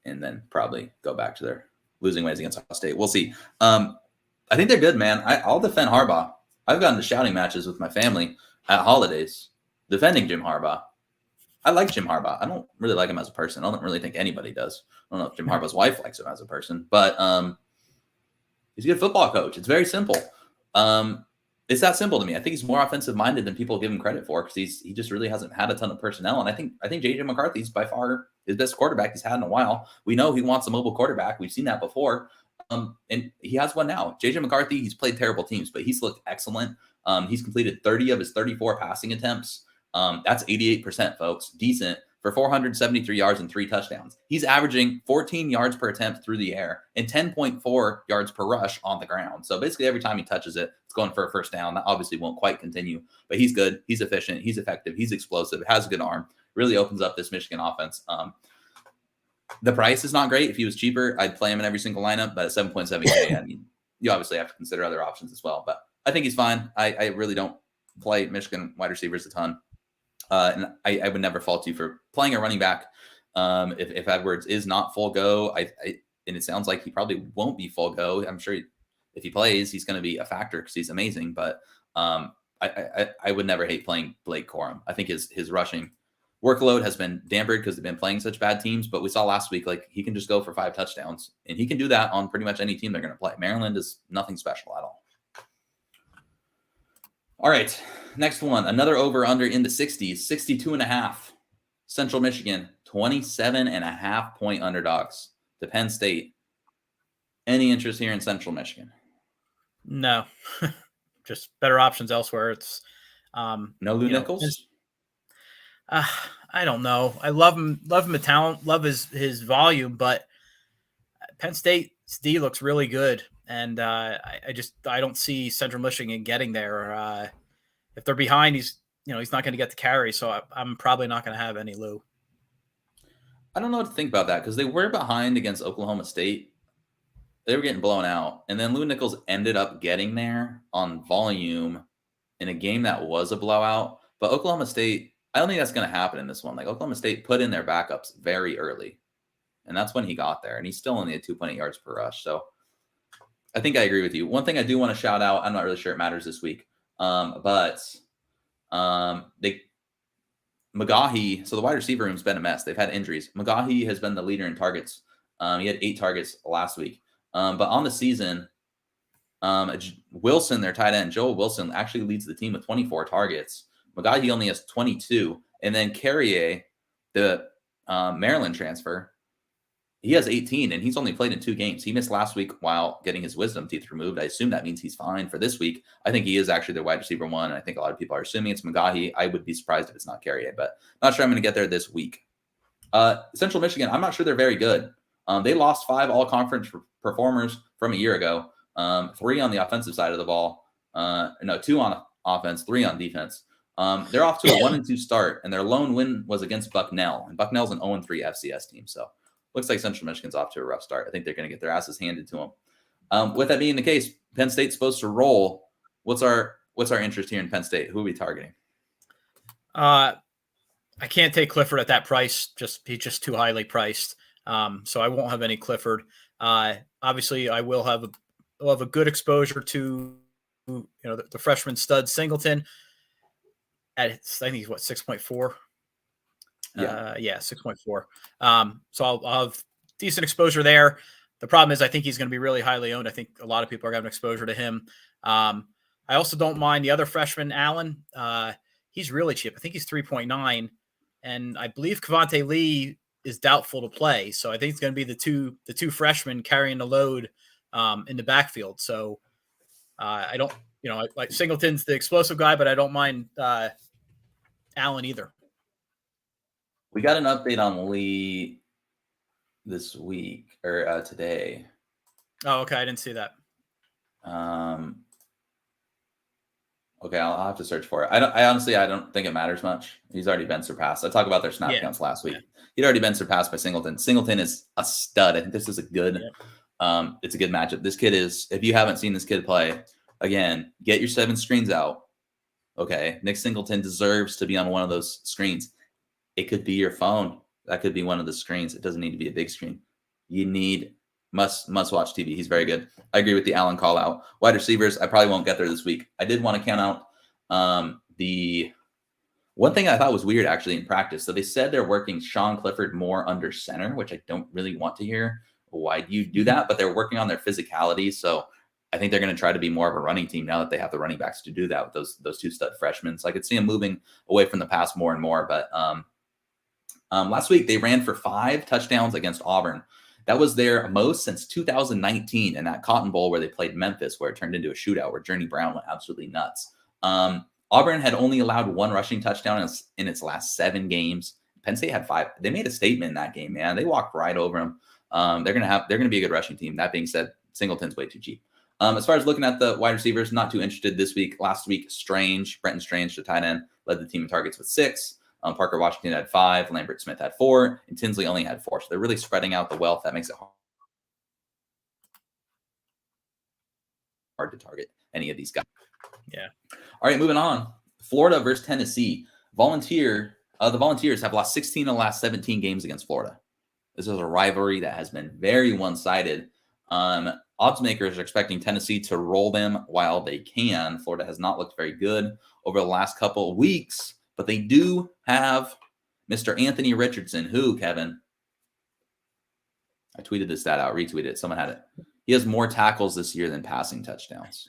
and then probably go back to their losing ways against Ohio State. We'll see. I think they're good, man. I'll defend Harbaugh. I've gotten to shouting matches with my family at holidays defending Jim Harbaugh. I like Jim Harbaugh. I don't really like him as a person. I don't really think anybody does. I don't know if Jim Harbaugh's wife likes him as a person, but he's a good football coach. It's very simple. It's that simple to me. I think he's more offensive minded than people give him credit for, because he just really hasn't had a ton of personnel. And I think JJ McCarthy's by far his best quarterback he's had in a while. We know he wants a mobile quarterback. We've seen that before. And he has one now. JJ McCarthy, he's played terrible teams, but he's looked excellent. He's completed 30 of his 34 passing attempts. That's 88%, folks. Decent for 473 yards and 3 touchdowns. He's averaging 14 yards per attempt through the air and 10.4 yards per rush on the ground. So basically every time he touches it, it's going for a first down. That obviously won't quite continue, but he's good. He's efficient. He's effective. He's explosive. Has a good arm. Really opens up this Michigan offense. The price is not great. If he was cheaper, I'd play him in every single lineup, but at 7.7K, I mean, you obviously have to consider other options as well, but I think he's fine. I really don't play Michigan wide receivers a ton. And I would never fault you for playing a running back. If Edwards is not full go, and it sounds like he probably won't be full go. I'm sure if he plays, he's going to be a factor because he's amazing. But I would never hate playing Blake Corum. I think his rushing workload has been dampened because they've been playing such bad teams. But we saw last week, like, he can just go for 5 touchdowns, and he can do that on pretty much any team they're going to play. Maryland is nothing special at all. All right, next one, another over-under in the 60s, 62.5. Central Michigan, 27.5 point underdogs to Penn State. Any interest here in Central Michigan? No, just better options elsewhere. It's no Lou Nichols. I don't know. I love him at talent, love his volume, but Penn State's D looks really good. And I don't see Central Michigan getting there. If they're behind, he's not going to get the carry. So I'm probably not going to have any Lou. I don't know what to think about that, because they were behind against Oklahoma State. They were getting blown out. And then Lou Nichols ended up getting there on volume in a game that was a blowout. But Oklahoma State, I don't think that's going to happen in this one. Like, Oklahoma State put in their backups very early, and that's when he got there. And he's still only at 2.8 yards per rush. So I think I agree with you. One thing I do want to shout out, I'm not really sure it matters this week, but McGahee, so the wide receiver room's been a mess. They've had injuries. McGahee has been the leader in targets. He had 8 targets last week. But on the season, Wilson, their tight end, Joel Wilson, actually leads the team with 24 targets. McGahee only has 22. And then Carrier, the Maryland transfer, he has 18, and he's only played in 2 games. He missed last week while getting his wisdom teeth removed. I assume that means he's fine for this week. I think he is actually their wide receiver 1, and I think a lot of people are assuming it's McGahee. I would be surprised if it's not Carrier, but not sure I'm going to get there this week. Central Michigan, I'm not sure they're very good. They lost 5 all-conference performers from a year ago, 3 on the offensive side of the ball. 2 on offense, 3 on defense. They're off to a 1-2 start, and their lone win was against Bucknell, and Bucknell's an 0-3 FCS team, so looks like Central Michigan's off to a rough start. I think they're going to get their asses handed to them. With that being the case, Penn State's supposed to roll. What's our interest here in Penn State? Who are we targeting? I can't take Clifford at that price. He's just too highly priced. So I won't have any Clifford. Obviously, I will have a good exposure to the freshman stud Singleton. I think he's 6.4. Yeah, 6.4. So I'll have decent exposure there. The problem is I think he's going to be really highly owned. I think a lot of people are going to have exposure to him. I also don't mind the other freshman, Allen. He's really cheap. I think he's 3.9. And I believe Cavante Lee is doubtful to play. So I think it's going to be the two freshmen carrying the load in the backfield. So I don't, like Singleton's the explosive guy, but I don't mind Allen either. We got an update on Lee this week or today. Oh, okay. I didn't see that. Okay, I'll have to search for it. I honestly don't think it matters much. He's already been surpassed. I talked about their snap counts last week. He'd already been surpassed by Singleton. Singleton is a stud. I think this is a good. It's a good matchup. This kid is. If you haven't seen this kid play, again, get your 7 screens out. Okay, Nick Singleton deserves to be on one of those screens. It could be your phone. That could be one of the screens. It doesn't need to be a big screen. You need must watch TV. He's very good. I agree with the Allen call out. Wide receivers, I probably won't get there this week. I did want to count out the one thing I thought was weird actually in practice. So they said they're working Sean Clifford more under center, which I don't really want to hear. Why do you do that? But they're working on their physicality. So I think they're going to try to be more of a running team now that they have the running backs to do that with those 2 stud freshmen. So I could see them moving away from the pass more and more. But last week they ran for 5 touchdowns against Auburn. That was their most since 2019 in that Cotton Bowl where they played Memphis, where it turned into a shootout where Journey Brown went absolutely nuts. Auburn had only allowed 1 rushing touchdown in its last 7 games. Penn State had 5. They made a statement in that game, man. They walked right over them. They're gonna be a good rushing team. That being said, Singleton's way too cheap. As far as looking at the wide receivers, not too interested this week. Last week, Brenton Strange, the tight end, led the team in targets with 6. Parker Washington had 5, Lambert Smith had 4, and Tinsley only had 4. So they're really spreading out the wealth. That makes it hard to target any of these guys. Yeah. All right, moving on. Florida versus Tennessee. The Volunteers have lost 16 of the last 17 games against Florida. This is a rivalry that has been very one-sided. Odds makers are expecting Tennessee to roll them while they can. Florida has not looked very good over the last couple of weeks. But they do have Mr. Anthony Richardson, who, Kevin, I tweeted this stat out, retweeted it. Someone had it. He has more tackles this year than passing touchdowns.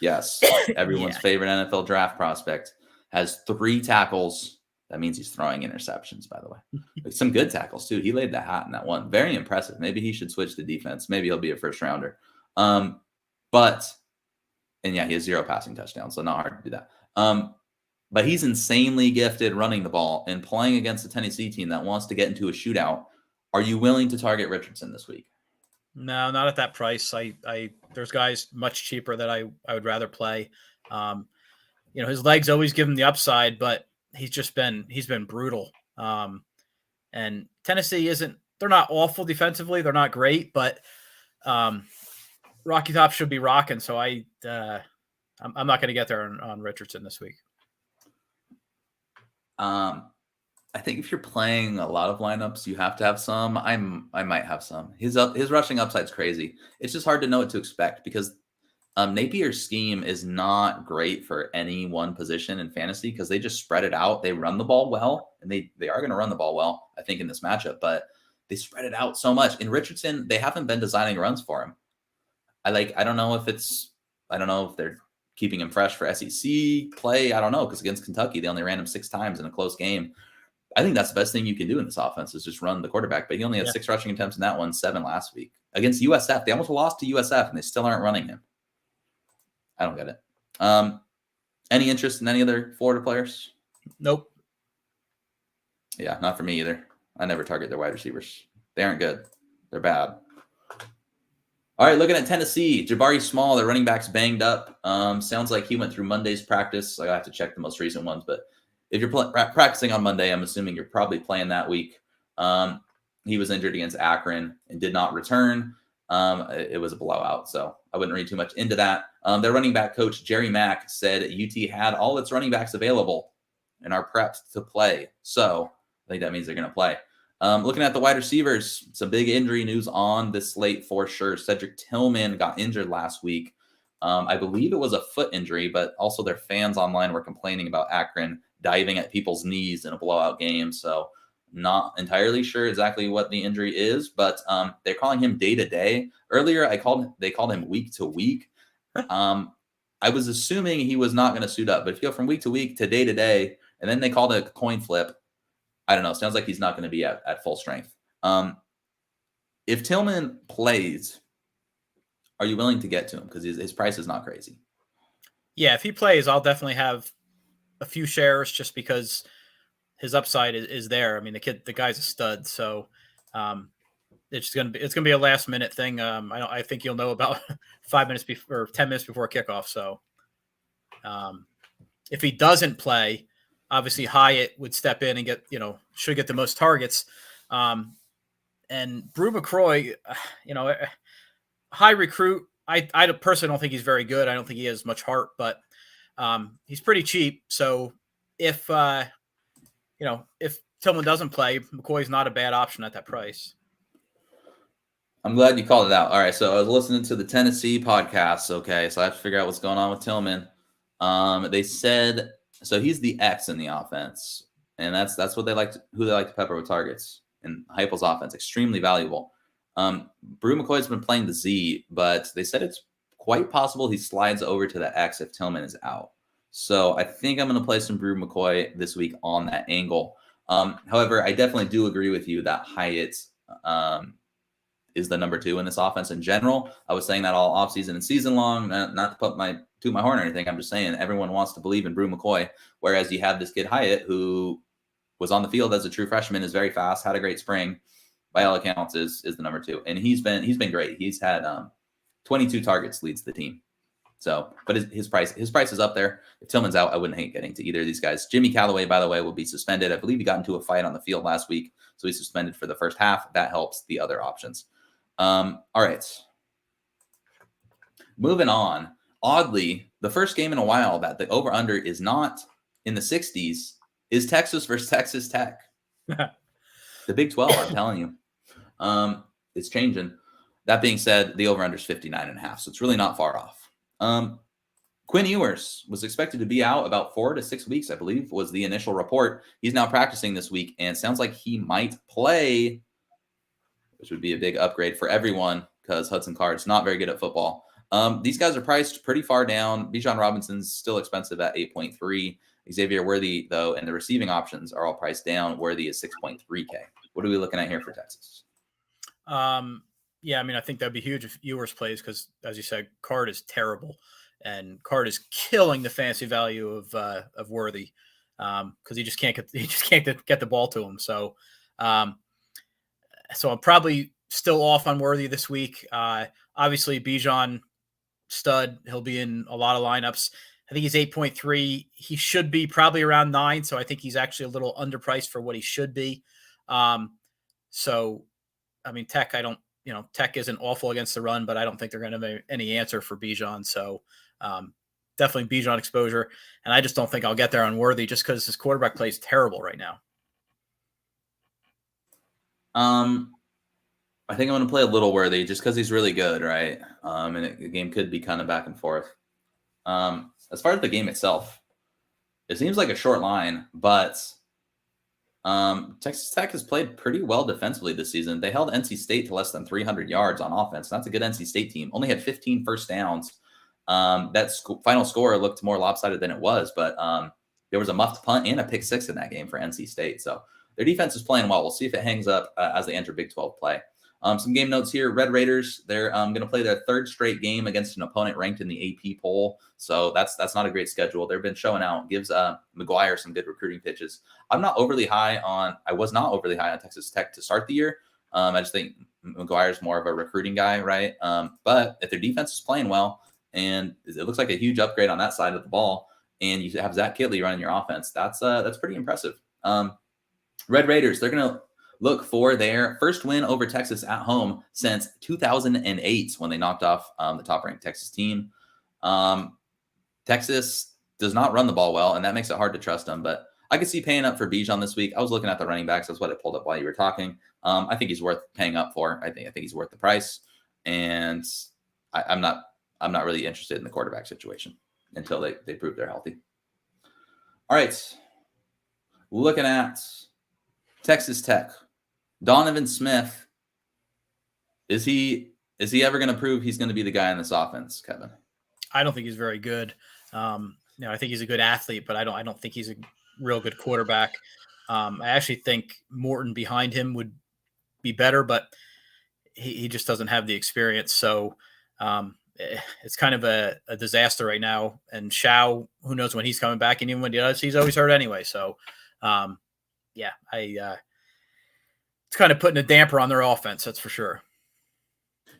Yes, everyone's favorite NFL draft prospect has 3 tackles. That means he's throwing interceptions, by the way. Some good tackles, too. He laid the hat in that one. Very impressive. Maybe he should switch to defense. Maybe he'll be a first rounder. And he has 0 passing touchdowns, so not hard to do that. But he's insanely gifted running the ball and playing against a Tennessee team that wants to get into a shootout. Are you willing to target Richardson this week? No, not at that price. There's guys much cheaper that I would rather play. His legs always give him the upside, but he's been brutal. And Tennessee they're not awful defensively. They're not great, but Rocky Top should be rocking. So I'm not going to get there on Richardson this week. I think if you're playing a lot of lineups, you have to have some. I might have some. His rushing upside's crazy. It's just hard to know what to expect because Napier's scheme is not great for any one position in fantasy because they just spread it out. They run the ball well, and they are going to run the ball well, I think, in this matchup. But they spread it out so much. In Richardson, they haven't been designing runs for him. I don't know if they're keeping him fresh for SEC play. I don't know, because against Kentucky, they only ran him 6 times in a close game. I think that's the best thing you can do in this offense is just run the quarterback. But he only had 6 rushing attempts in that one, 7 last week. Against USF, they almost lost to USF, and they still aren't running him. I don't get it. Any interest in any other Florida players? Nope. Yeah, not for me either. I never target their wide receivers. They aren't good. They're bad. All right, looking at Tennessee, Jabari Small, their running back's banged up. Sounds like he went through Monday's practice. I have to check the most recent ones, but if you're practicing on Monday, I'm assuming you're probably playing that week. He was injured against Akron and did not return. It was a blowout, so I wouldn't read too much into that. Their running back coach, Jerry Mack, said UT had all its running backs available and are prepped to play. So I think that means they're going to play. Looking at the wide receivers, some big injury news on this slate for sure. Cedric Tillman got injured last week. I believe it was a foot injury, but also their fans online were complaining about Akron diving at people's knees in a blowout game. So not entirely sure exactly what the injury is, but they're calling him day to day. Earlier, they called him week to week. I was assuming he was not going to suit up, but if you go from week to week to day, and then they called it a coin flip, I don't know. Sounds like he's not going to be at full strength. If Tillman plays, are you willing to get to him? Because his price is not crazy. Yeah, if he plays, I'll definitely have a few shares just because his upside is there. I mean, the guy's a stud. So it's gonna be a last minute thing. I think you'll know about 5 minutes before or 10 minutes before kickoff. So if he doesn't play, obviously Hyatt would step in and should get the most targets. And Brew McCroy, high recruit. I personally don't think he's very good. I don't think he has much heart, but he's pretty cheap. So if Tillman doesn't play, McCoy's not a bad option at that price. I'm glad you called it out. All right, so I was listening to the Tennessee podcast. Okay, so I have to figure out what's going on with Tillman. They said so he's the X in the offense, and that's what who they like to pepper with targets. And Heupel's offense extremely valuable. Brew McCoy's been playing the Z, but they said it's quite possible he slides over to the X if Tillman is out. So I think I'm going to play some Brew McCoy this week on that angle. However, I definitely do agree with you that Hyatt is the number 2 in this offense in general. I was saying that all offseason and season long, not to toot my horn or anything. I'm just saying everyone wants to believe in Brew McCoy, whereas you have this kid Hyatt who was on the field as a true freshman, is very fast, had a great spring. By all accounts, is the number 2, and he's been great. He's had 22 targets, leads the team. So, but his price is up there. If Tillman's out, I wouldn't hate getting to either of these guys. Jimmy Callaway, by the way, will be suspended. I believe he got into a fight on the field last week, so he's suspended for the first half. That helps the other options. All right, moving on. Oddly, the first game in a while that the over/under is not in the 60s is Texas versus Texas Tech. The Big 12, I'm telling you. It's changing. That being said, the over/under is 59.5, so it's really not far off. Quinn Ewers was expected to be out about 4 to 6 weeks, I believe, was the initial report. He's now practicing this week, and sounds like he might play, which would be a big upgrade for everyone because Hudson Card's not very good at football. These guys are priced pretty far down. Bijan Robinson's still expensive at 8.3. Xavier Worthy, though, and the receiving options are all priced down. Worthy is 6.3K. What are we looking at here for Texas? Yeah, I mean, I think that'd be huge if Ewers plays because, as you said, Card is terrible, and Card is killing the fantasy value of Worthy because he just can't get the ball to him. So, so I'm probably still off on Worthy this week. Obviously, Bijan stud. He'll be in a lot of lineups. I think he's 8.3. He should be probably around 9. So I think he's actually a little underpriced for what he should be. So, I mean, Tech isn't awful against the run, but I don't think they're going to have any answer for Bijan. So definitely Bijan exposure. And I just don't think I'll get there on Worthy just because his quarterback play is terrible right now. I think I'm going to play a little Worthy just because he's really good, right? And the game could be kind of back and forth. As far as the game itself, it seems like a short line, but Texas Tech has played pretty well defensively this season. They held NC State to less than 300 yards on offense. That's a good NC State team. Only had 15 first downs. That final score looked more lopsided than it was, but there was a muffed punt and a pick 6 in that game for NC State. So their defense is playing well. We'll see if it hangs up as they enter Big 12 play. Some game notes here. Red Raiders, they're going to play their 3rd straight game against an opponent ranked in the AP poll. So that's not a great schedule. They've been showing out. Gives McGuire some good recruiting pitches. I was not overly high on Texas Tech to start the year. I just think McGuire's more of a recruiting guy, right? But if their defense is playing well, and it looks like a huge upgrade on that side of the ball, and you have Zach Kitley running your offense, that's pretty impressive. Red Raiders, they're going to look for their first win over Texas at home since 2008 when they knocked off the top-ranked Texas team. Texas does not run the ball well, and that makes it hard to trust them. But I could see paying up for Bijan this week. I was looking at the running backs. That's what I pulled up while you were talking. I think he's worth paying up for. I think he's worth the price. And I'm not really interested in the quarterback situation until they prove they're healthy. All right. Looking at Texas Tech. Donovan Smith, is he ever going to prove he's going to be the guy in this offense, Kevin? I don't think he's very good. I think he's a good athlete, but I don't think he's a real good quarterback. I actually think Morton behind him would be better, but he just doesn't have the experience. So it's kind of a disaster right now. And Shao, who knows when he's coming back, and even when he does, he's always hurt anyway. So yeah, it's kind of putting a damper on their offense. That's for sure.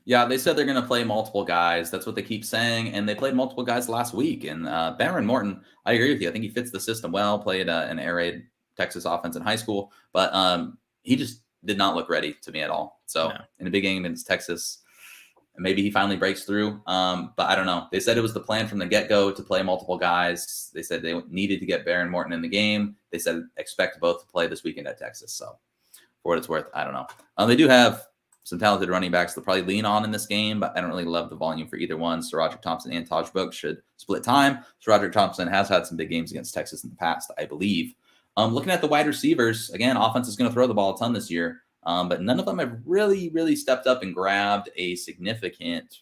Yeah, they said they're going to play multiple guys. That's what they keep saying. And they played multiple guys last week. And Baron Morton, I agree with you. I think he fits the system well, played an air raid Texas offense in high school. But he just did not look ready to me at all. So in a big game against Texas, maybe he finally breaks through. But I don't know. They said it was the plan from the get-go to play multiple guys. They said they needed to get Baron Morton in the game. They said expect both to play this weekend at Texas. So for what it's worth, I don't know. They do have some talented running backs they'll probably lean on in this game, but I don't really love the volume for either one. So Roderick Thompson and Taj Book should split time. So Roderick Thompson has had some big games against Texas in the past, I believe. Looking at the wide receivers, again, offense is going to throw the ball a ton this year, but none of them have really stepped up and grabbed a significant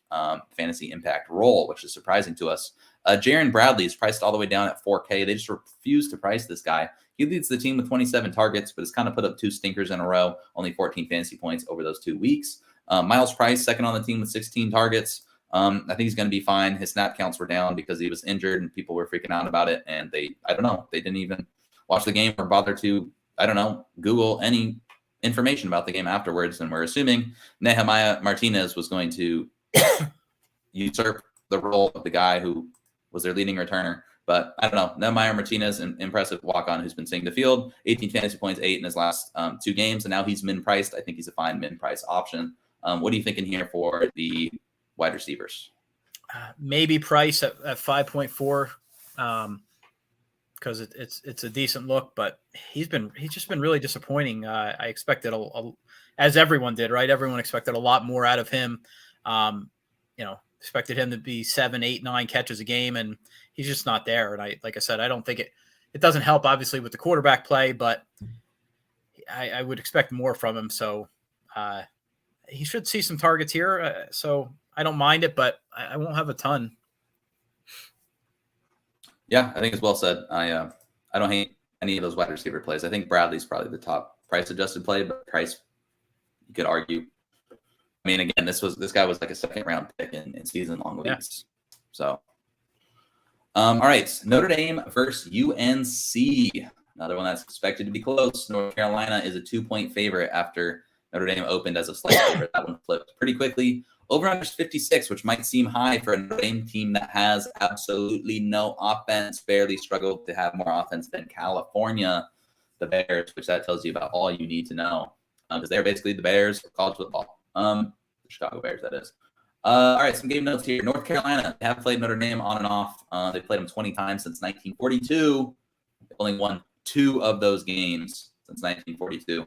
fantasy impact role, which is surprising to us. Jaron Bradley is priced all the way down at $4K. They just refuse to price this guy. He leads the team with 27 targets, but has kind of put up 2 stinkers in a row, only 14 fantasy points over those 2 weeks. Miles Price, second on the team with 16 targets. I think he's going to be fine. His snap counts were down because he was injured and people were freaking out about it. And they didn't even watch the game or bother to, Google any information about the game afterwards. And we're assuming Nehemiah Martinez was going to usurp the role of the guy who was their leading returner. But I don't know. Nehemiah Martinez, an impressive walk-on who's been seeing the field. 18 fantasy points, 8 in his last 2 games, and now he's min-priced. I think he's a fine min-price option. What are you thinking here for the wide receivers? Maybe Price at 5.4 because it's a decent look, but he's just been really disappointing. I expected as everyone did, right? Everyone expected a lot more out of him. Expected him to be 7, 8, 9 catches a game, and he's just not there. And like I said, I don't think it doesn't help obviously with the quarterback play, but I would expect more from him. So he should see some targets here. So I don't mind it, but I won't have a ton. Yeah, I think it's well said. I don't hate any of those wide receiver plays. I think Bradley's probably the top price adjusted play, but price, you could argue. I mean, again, this guy was like a second round pick in season long leagues. So, all right, Notre Dame versus UNC. Another one that's expected to be close. North Carolina is a 2-point favorite after Notre Dame opened as a slight favorite. That one flipped pretty quickly. Over-under 56, which might seem high for a Notre Dame team that has absolutely no offense, barely struggled to have more offense than California, the Bears, which that tells you about all you need to know because they're basically the Bears of college football. The Chicago Bears, that is. All right, some game notes here. North Carolina have played Notre Dame on and off. They've played them 20 times since 1942. They've only won 2 of those games since 1942.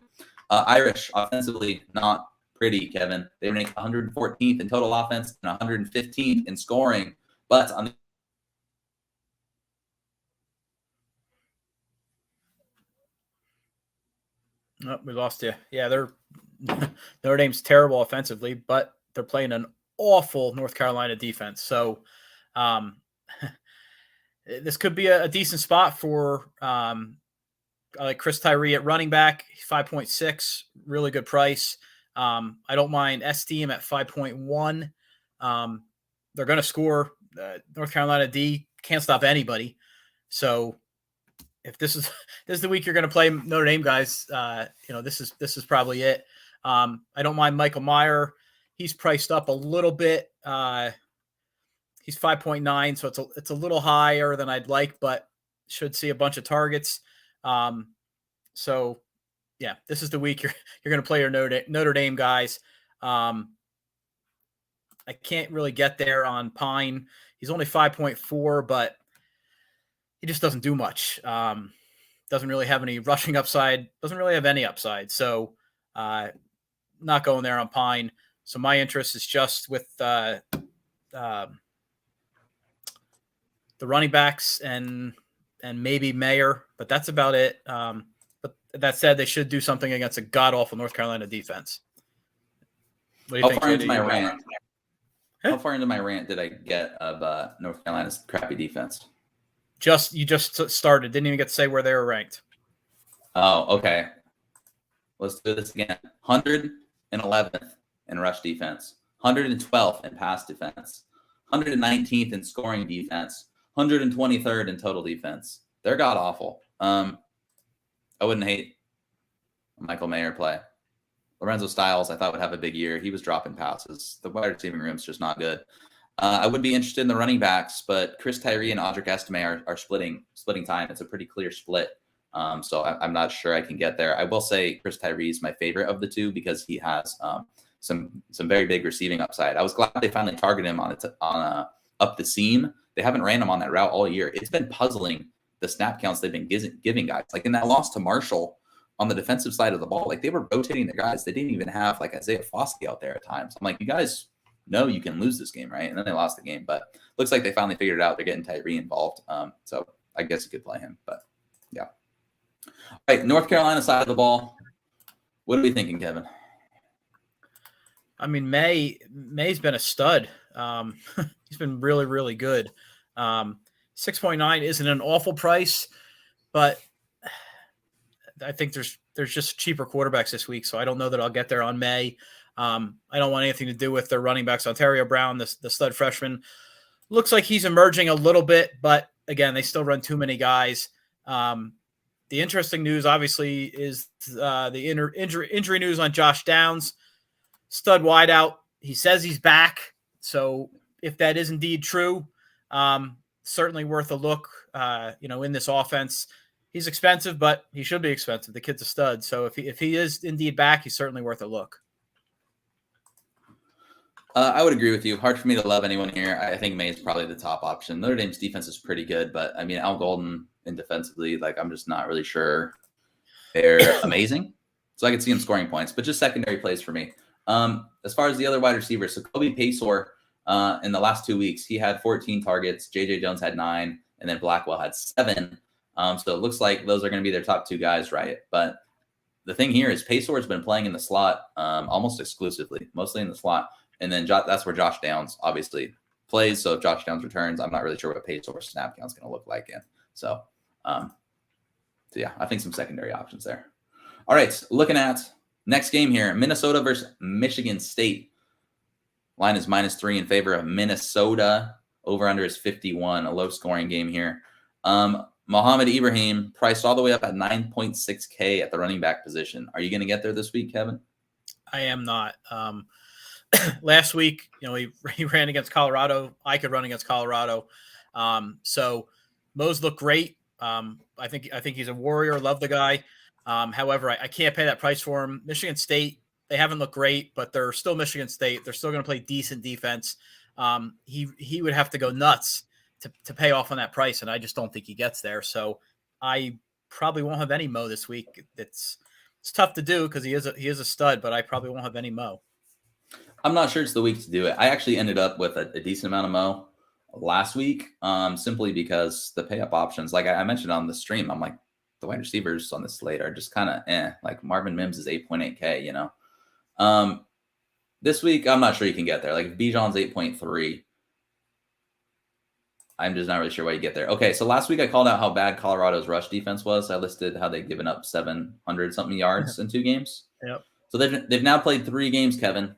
Irish, offensively, not pretty, Kevin. They rank 114th in total offense and 115th in scoring. But on the we lost you. Yeah, Notre Dame's terrible offensively, but they're playing an awful North Carolina defense. So this could be a decent spot for like Chris Tyree at running back, 5.6, really good price. I don't mind S-Team at 5.1. They're going to score. North Carolina D can't stop anybody. So if this is the week you're going to play Notre Dame guys, this is probably it. I don't mind Michael Meyer. He's priced up a little bit. He's 5.9, so it's a little higher than I'd like, but should see a bunch of targets. So yeah, this is the week you're going to play your Notre Dame guys. I can't really get there on Pine. He's only 5.4, but he just doesn't do much. Doesn't really have any rushing upside. Doesn't really have any upside. So not going there on Pine. So my interest is just with the running backs and maybe Mayer, but that's about it. But that said, they should do something against a god-awful North Carolina defense. What do you think? How far into my rant did I get of North Carolina's crappy defense? You just started. Didn't even get to say where they were ranked. Oh, okay. Let's do this again. 111th in rush defense, 112th in pass defense, 119th in scoring defense, 123rd in total defense. They're god awful. I wouldn't hate Michael Mayer play. Lorenzo Styles, I thought would have a big year. He was dropping passes. The wide receiving room's just not good. I would be interested in the running backs, but Chris Tyree and Audric Estime are splitting time. It's a pretty clear split. So I'm not sure I can get there. I will say Chris Tyree is my favorite of the two because he has some very big receiving upside. I was glad they finally targeted him on up the seam. They haven't ran him on that route all year. It's been puzzling the snap counts they've been giving guys. Like in that loss to Marshall on the defensive side of the ball, like they were rotating their guys. They didn't even have like Isaiah Foskey out there at times. I'm like, you guys know you can lose this game, right? And then they lost the game, but looks like they finally figured it out. They're getting Tyree involved. So I guess you could play him, but yeah. All right, North Carolina side of the ball. What are we thinking, Kevin? I mean, May's been a stud. He's been really, really good. 6.9 isn't an awful price, but I think there's just cheaper quarterbacks this week, so I don't know that I'll get there on May. I don't want anything to do with their running backs. Ontario Brown, the stud freshman, looks like he's emerging a little bit, but again, they still run too many guys. The interesting news, obviously, is the injury news on Josh Downs, stud wideout. He says he's back, so if that is indeed true, certainly worth a look. In this offense, he's expensive, but he should be expensive. The kid's a stud, so if he is indeed back, he's certainly worth a look. I would agree with you. Hard for me to love anyone here. I think May is probably the top option. Notre Dame's defense is pretty good, but I mean, Al Golden and defensively, like I'm just not really sure they're amazing. So I could see him scoring points, but just secondary plays for me. As far as the other wide receivers, so Kobe Paysour in the last 2 weeks, he had 14 targets. JJ Jones had 9, and then Blackwell had 7. So it looks like those are going to be their top 2 guys, right? But the thing here is Paysour has been playing in the slot almost exclusively, mostly in the slot. And then that's where Josh Downs obviously plays. So if Josh Downs returns, I'm not really sure what Paysour's snap count is going to look like. So yeah, I think some secondary options there. All right, looking at next game here, Minnesota versus Michigan State. Line is -3 in favor of Minnesota. Over-under is 51, a low-scoring game here. Mohamed Ibrahim priced all the way up at 9.6K at the running back position. Are you going to get there this week, Kevin? I am not. Last week, he ran against Colorado. I could run against Colorado. So Mo's look great. I think he's a warrior. Love the guy. However, I can't pay that price for him. Michigan State, they haven't looked great, but they're still Michigan State. They're still going to play decent defense. He would have to go nuts to pay off on that price, and I just don't think he gets there. So I probably won't have any Mo this week. It's tough to do because he is a stud, but I probably won't have any Mo. I'm not sure it's the week to do it. I actually ended up with a decent amount of Mo last week, simply because the pay up options, like I mentioned on the stream, I'm like, the wide receivers on the slate are just kind of like Marvin Mims is 8.8K, This week, I'm not sure you can get there. Like if Bijan's 8.3, I'm just not really sure why you get there. Okay, so last week I called out how bad Colorado's rush defense was. I listed how they've given up 700 something yards in 2 games. Yep. So they've now played 3 games, Kevin.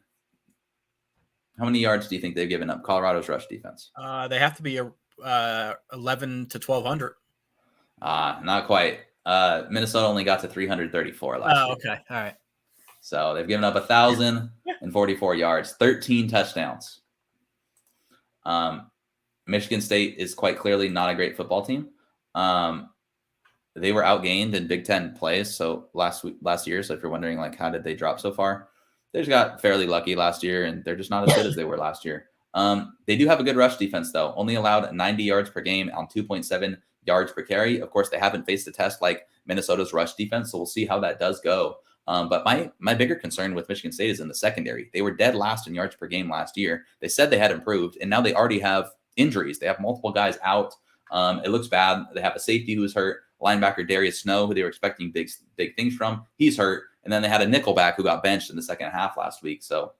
How many yards do you think they've given up, Colorado's rush defense? They have to be 11 to 1,200. Not quite. Minnesota only got to 334 last week. Okay. All right. So they've given up 1,044 yards, 13 touchdowns. Michigan State is quite clearly not a great football team. They were outgained in Big Ten plays. So last year. So if you're wondering, like, how did they drop so far? They just got fairly lucky last year, and they're just not as good as they were last year. They do have a good rush defense, though. Only allowed 90 yards per game on 2.7 yards per carry. Of course, they haven't faced a test like Minnesota's rush defense, so we'll see how that does go. But my bigger concern with Michigan State is in the secondary. They were dead last in yards per game last year. They said they had improved, and now they already have injuries. They have multiple guys out. It looks bad. They have a safety who's hurt, linebacker Darius Snow, who they were expecting big things from. He's hurt. And then they had a nickelback who got benched in the second half last week. So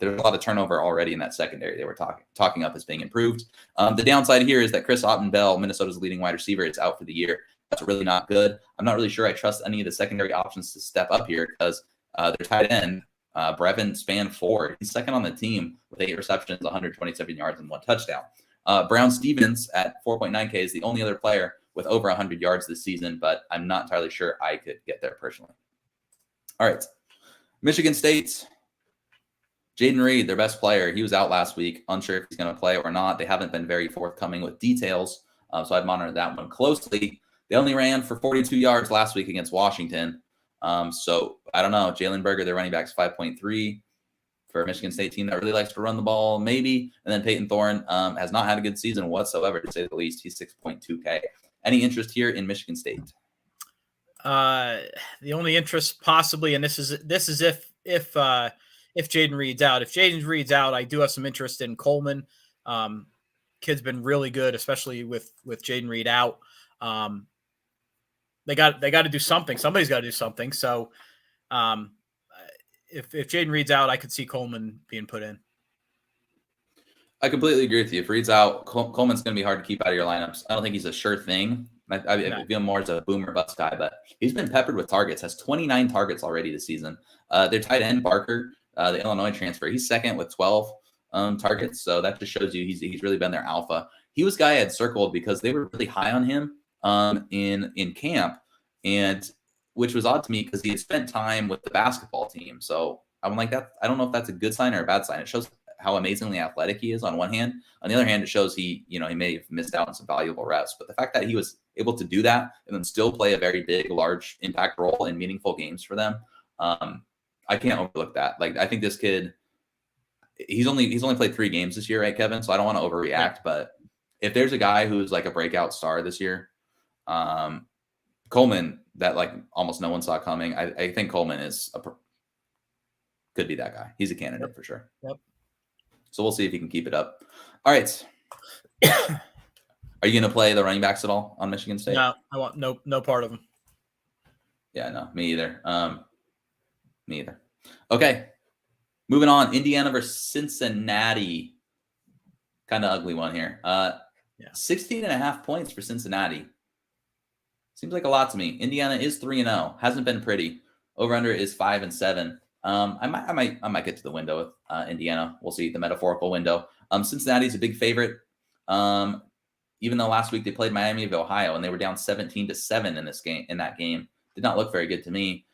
there's a lot of turnover already in that secondary. They were talking up as being improved. The downside here is that Chris Otton-Bell, Minnesota's leading wide receiver, is out for the year. That's really not good. I'm not really sure I trust any of the secondary options to step up here because their tight end, Brevin Span-Ford, he's second on the team with 8 receptions, 127 yards, and 1 touchdown. Brown Stevens at 4.9K is the only other player with over 100 yards this season, but I'm not entirely sure I could get there personally. All right. Michigan State. Jaden Reed, their best player, he was out last week. Unsure if he's going to play or not. They haven't been very forthcoming with details, so I've monitored that one closely. They only ran for 42 yards last week against Washington. So I don't know. Jalen Berger, their running back's 5.3 for a Michigan State team that really likes to run the ball, maybe. And then Peyton Thorne has not had a good season whatsoever, to say the least. He's 6.2K. Any interest here in Michigan State? The only interest possibly, and this is if Jaden Reed's out. If Jaden Reed's out, I do have some interest in Coleman. Kid's been really good, especially with Jaden Reed out. They got to do something. Somebody's got to do something. So if Jaden Reed's out, I could see Coleman being put in. I completely agree with you. If Reed's out, Coleman's going to be hard to keep out of your lineups. I don't think he's a sure thing. I view him more as a boomer bust guy, but he's been peppered with targets, has 29 targets already this season. Their tight end, Barker, the Illinois transfer, he's second with 12 targets. So that just shows you he's really been their alpha. He was a guy I had circled because they were really high on him in camp, and which was odd to me because he had spent time with the basketball team. So I'm like, that I don't know if that's a good sign or a bad sign. It shows how amazingly athletic he is on one hand. On the other hand, it shows he may have missed out on some valuable reps. But the fact that he was able to do that and then still play a very big, large impact role in meaningful games for them, I can't overlook that. Like, I think this kid, he's only played 3 games this year, right, Kevin? So I don't want to overreact, but if there's a guy who's like a breakout star this year, Coleman, that like almost no one saw coming, I think Coleman could be that guy. He's a candidate for sure. Yep. So we'll see if he can keep it up. All right. Are you going to play the running backs at all on Michigan State? No, I want no part of them. Yeah, no, me either. Me either. Okay. Moving on. Indiana versus Cincinnati. Kind of ugly one here. 16.5 points for Cincinnati. Seems like a lot to me. Indiana is 3-0. Hasn't been pretty. Over under is 5-7. I might get to the window with Indiana. We'll see, the metaphorical window. Cincinnati's a big favorite. Even though last week they played Miami of Ohio and they were down 17-7 in that game. Did not look very good to me.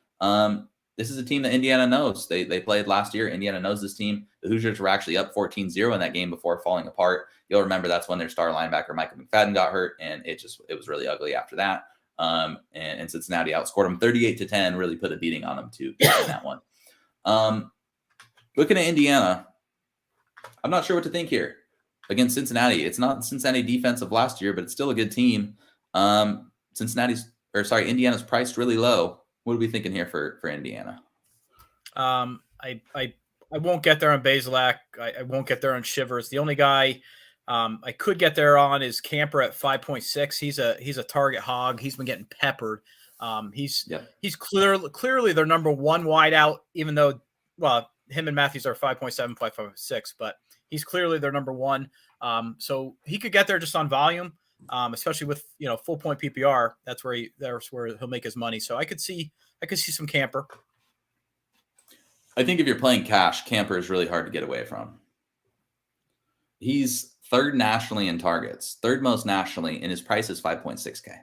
This is a team that Indiana knows. They played last year. Indiana knows this team. The Hoosiers were actually up 14-0 in that game before falling apart. You'll remember that's when their star linebacker Michael McFadden got hurt, and it was really ugly after that. And Cincinnati outscored them 38-10, really put a beating on them too in that one. Looking at Indiana, I'm not sure what to think here against Cincinnati. It's not Cincinnati defense of last year, but it's still a good team. Indiana's priced really low. What are we thinking here for Indiana? I won't get there on Bazelak. I won't get there on Shivers. The only guy I could get there on is Camper at 5.6. He's a target hog. He's been getting peppered. He's clearly their number one wideout, even though, well, him and Matthews are 5.7, 5.6, but he's clearly their number one. So he could get there just on volume, especially with full point PPR. That's where he'll make his money. So I could see some Camper. I think if you're playing cash, Camper is really hard to get away from. He's third nationally in targets, third most nationally, and his price is 5.6K.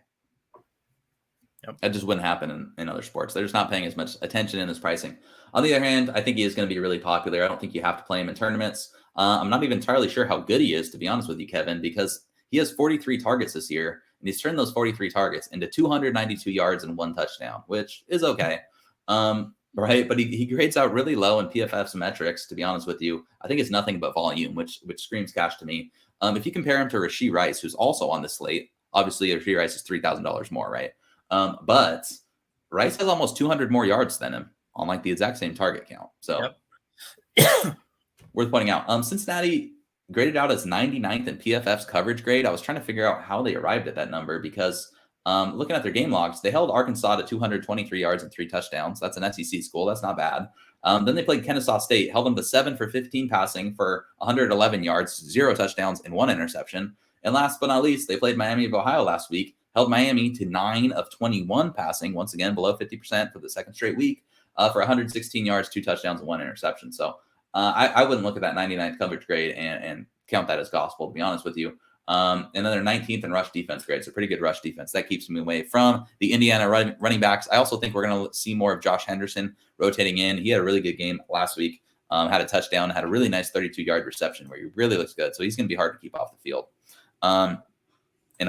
Yep. That just wouldn't happen in other sports. They're just not paying as much attention in his pricing. On the other hand, I think he is going to be really popular. I don't think you have to play him in tournaments. I'm not even entirely sure how good he is, to be honest with you, Kevin, because he has 43 targets this year, and he's turned those 43 targets into 292 yards and 1 touchdown, which is okay. Right, but he grades out really low in PFF's metrics, to be honest with you. I think it's nothing but volume, which screams cash to me. If you compare him to Rashee Rice, who's also on the slate, obviously Rashee Rice is $3,000 more, right? But Rice has almost 200 more yards than him on like the exact same target count. So worth pointing out. Cincinnati graded out as 99th in PFF's coverage grade. I was trying to figure out how they arrived at that number because looking at their game logs, they held Arkansas to 223 yards and 3 touchdowns. That's an SEC school. That's not bad. Then they played Kennesaw State, held them to 7 for 15 passing for 111 yards, 0 touchdowns, and 1 interception. And last but not least, they played Miami of Ohio last week, held Miami to 9 of 21 passing, once again below 50% for the second straight week, for 116 yards, 2 touchdowns, and 1 interception. So I wouldn't look at that 99th coverage grade and count that as gospel, to be honest with you. And then they're 19th in rush defense grade. So pretty good rush defense. That keeps me away from the Indiana running backs. I also think we're going to see more of Josh Henderson rotating in. He had a really good game last week. Had a touchdown, had a really nice 32-yard reception where he really looks good. So he's going to be hard to keep off the field. And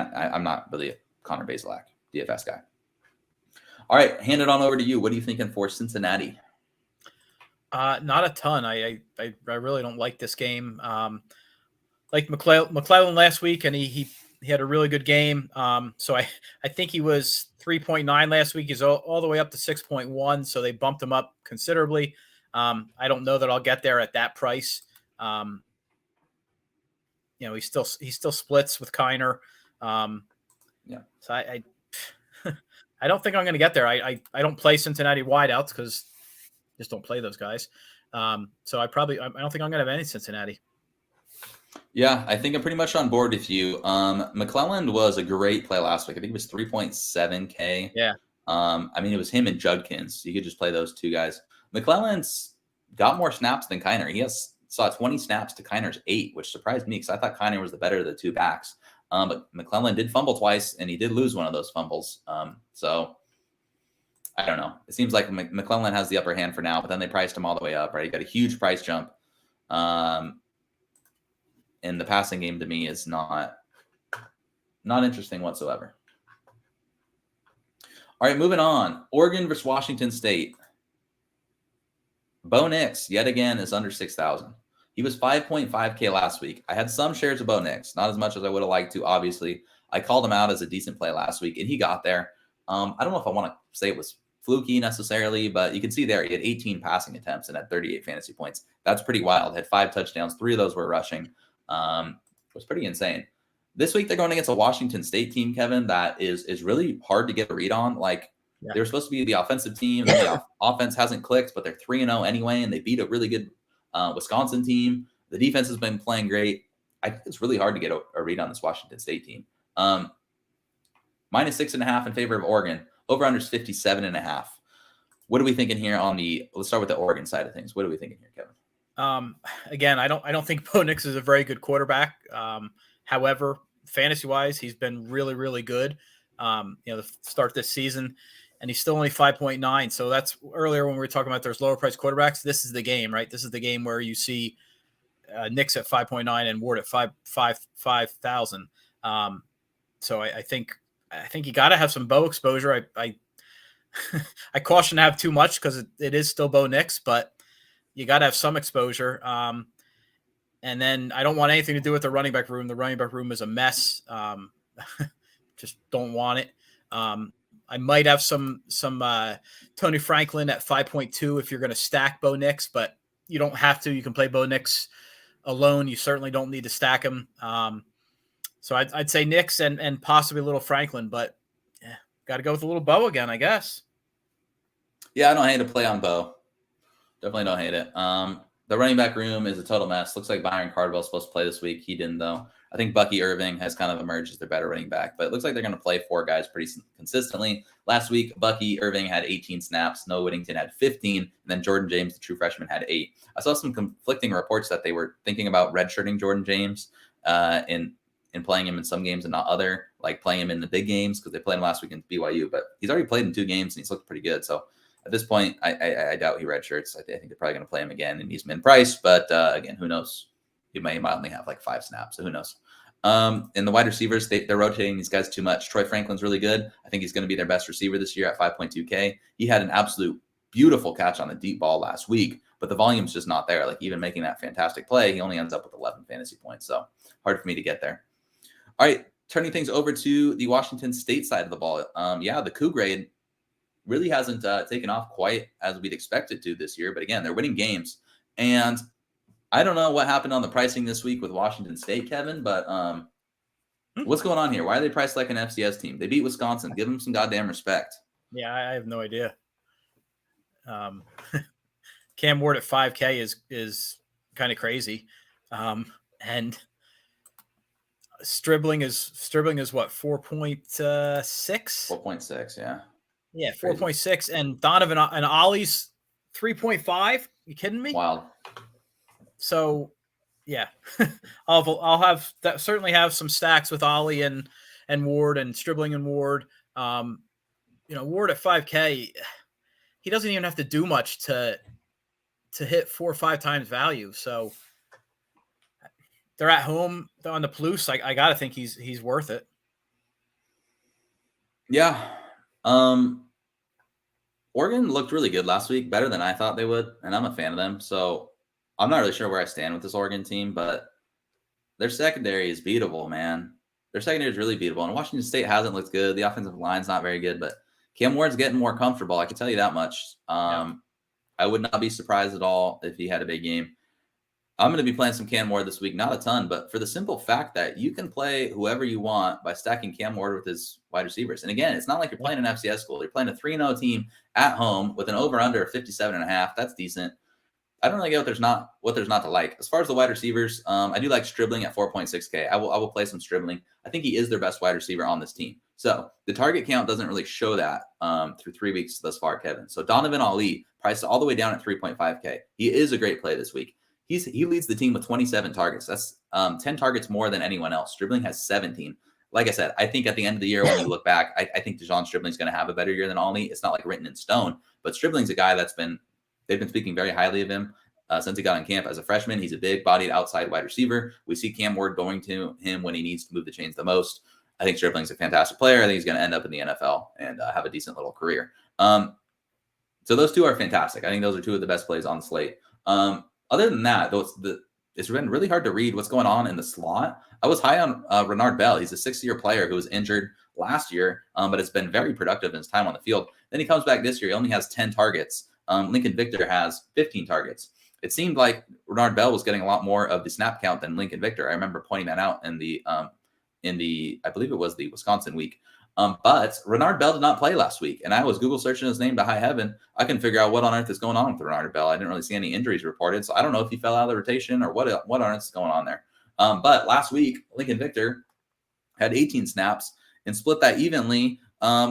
I'm not really a Connor Bazelak DFS guy. All right, hand it on over to you. What are you thinking for Cincinnati? Not a ton. I really don't like this game. Like McClellan last week, and he had a really good game. So I think he was 3.9 last week. He's all the way up to 6.1. So they bumped him up considerably. I don't know that I'll get there at that price. He still splits with Kiner. Yeah. So I I don't think I'm going to get there. I don't play Cincinnati wideouts because just don't play those guys. So I don't think I'm going to have any Cincinnati. Yeah, I think I'm pretty much on board with you. McClelland was a great play last week. I think it was 3.7K. Yeah. It was him and Judkins. You could just play those two guys. McClelland's got more snaps than Kiner. He saw 20 snaps to Kiner's 8, which surprised me because I thought Kiner was the better of the two backs. But McClelland did fumble twice, and he did lose one of those fumbles. So I don't know. It seems like McClelland has the upper hand for now, but then they priced him all the way up, right? He got a huge price jump. And the passing game to me is not interesting whatsoever. All right, moving on. Oregon versus Washington State. Bo Nix, yet again, is under 6,000. He was 5.5K last week. I had some shares of Bo Nix, not as much as I would have liked to, obviously. I called him out as a decent play last week, and he got there. I don't know if I want to say it was fluky necessarily, but you can see there he had 18 passing attempts and had 38 fantasy points. That's pretty wild. Had 5 touchdowns. 3 of those were rushing. It was pretty insane. This week they're going against a Washington State team, Kevin, that is really hard to get a read on. They're supposed to be the offensive team, and the offense hasn't clicked, but they're 3-0 anyway, and they beat a really good Wisconsin team. The defense has been playing great. I think it's really hard to get a read on this Washington State team. Minus 6.5 in favor of Oregon. Over under is 57.5. What are we thinking here let's start with the Oregon side of things. What are we thinking here, Kevin? Again, I don't think Bo Nix is a very good quarterback. However, fantasy wise, he's been really, really good. The start this season, and he's still only 5.9. So that's earlier when we were talking about there's lower price quarterbacks. This is the game, right? This is the game where you see Nix at 5.9 and Ward at 5,000. So I think you got to have some Bo exposure. I I caution to have too much because it is still Bo Nix, but you got to have some exposure. And then I don't want anything to do with the running back room. The running back room is a mess. Just don't want it. I might have some Tony Franklin at 5.2 if you're going to stack Bo Nix, but you don't have to. You can play Bo Nix alone. You certainly don't need to stack him. So I'd say Nix and possibly a little Franklin, but got to go with a little Bo again, I guess. Yeah, I don't hate a play on Bo. Definitely don't hate it. The running back room is a total mess. Looks like Byron Cardwell's supposed to play this week. He didn't, though. I think Bucky Irving has kind of emerged as their better running back, but it looks like they're going to play 4 guys pretty consistently. Last week, Bucky Irving had 18 snaps. Noah Whittington had 15, and then Jordan James, the true freshman, had 8. I saw some conflicting reports that they were thinking about redshirting Jordan James and playing him in some games and not other, like playing him in the big games because they played him last week in BYU, but he's already played in 2 games and he's looked pretty good. So at this point, I doubt he redshirts. I think they're probably going to play him again, and he's min-priced. But again, who knows? He might only have like 5 snaps, so who knows? In the wide receivers, they're rotating these guys too much. Troy Franklin's really good. I think he's going to be their best receiver this year at 5.2K. He had an absolute beautiful catch on the deep ball last week, but the volume's just not there. Like even making that fantastic play, he only ends up with 11 fantasy points. So hard for me to get there. All right, turning things over to the Washington State side of the ball. The coup grade really hasn't taken off quite as we'd expect it to this year. But again, they're winning games. And I don't know what happened on the pricing this week with Washington State, Kevin, but what's going on here? Why are they priced like an FCS team? They beat Wisconsin. Give them some goddamn respect. Yeah, I have no idea. Cam Ward at 5K is kind of crazy. And Stribling is what, 4.6? 4.6, yeah. Yeah, 4.6, and Donovan and Ollie's 3.5. You kidding me? Wild. So Yeah, I'll have that, certainly have some stacks with Ollie and Ward and Stribling and Ward. Ward at 5K, he doesn't even have to do much to hit 4 or 5 times value. So they're at home on the Palouse. I gotta think he's worth it. Yeah. Oregon looked really good last week, better than I thought they would, and I'm a fan of them. So I'm not really sure where I stand with this Oregon team, but their secondary is beatable, man. Their secondary is really beatable, and Washington State hasn't looked good. The offensive line's not very good, but Cam Ward's getting more comfortable. I can tell you that much. I would not be surprised at all if he had a big game. I'm going to be playing some Cam Ward this week, not a ton, but for the simple fact that you can play whoever you want by stacking Cam Ward with his wide receivers. And again, it's not like you're playing an FCS school. You're playing a 3-0 team at home with an over-under of 57.5. That's decent. I don't really get what there's not to like. As far as the wide receivers, I do like Stribling at 4.6K. I will play some Stribling. I think he is their best wide receiver on this team. So the target count doesn't really show that through 3 weeks thus far, Kevin. So Donovan Ali priced all the way down at 3.5K. He is a great play this week. He leads the team with 27 targets. That's 10 targets more than anyone else. Stribling has 17. Like I said, I think at the end of the year, when you look back, I think DeJon Stribling's going to have a better year than Ollie. It's not like written in stone, but Stribling's a guy they've been speaking very highly of him since he got in camp as a freshman. He's a big-bodied outside wide receiver. We see Cam Ward going to him when he needs to move the chains the most. I think Stribling's a fantastic player. I think he's going to end up in the NFL and have a decent little career. So those two are fantastic. I think those are two of the best plays on the slate. Other than that, it's been really hard to read what's going on in the slot. I was high on Renard Bell. He's a 6-year player who was injured last year, but has been very productive in his time on the field. Then he comes back this year. He only has 10 targets. Lincoln Victor has 15 targets. It seemed like Renard Bell was getting a lot more of the snap count than Lincoln Victor. I remember pointing that out in the I believe it was the Wisconsin week. But Renard Bell did not play last week, and I was Google searching his name to high heaven. I couldn't figure out what on earth is going on with Renard Bell. I didn't really see any injuries reported, so I don't know if he fell out of the rotation or what on earth is going on there. But last week, Lincoln Victor had 18 snaps and split that evenly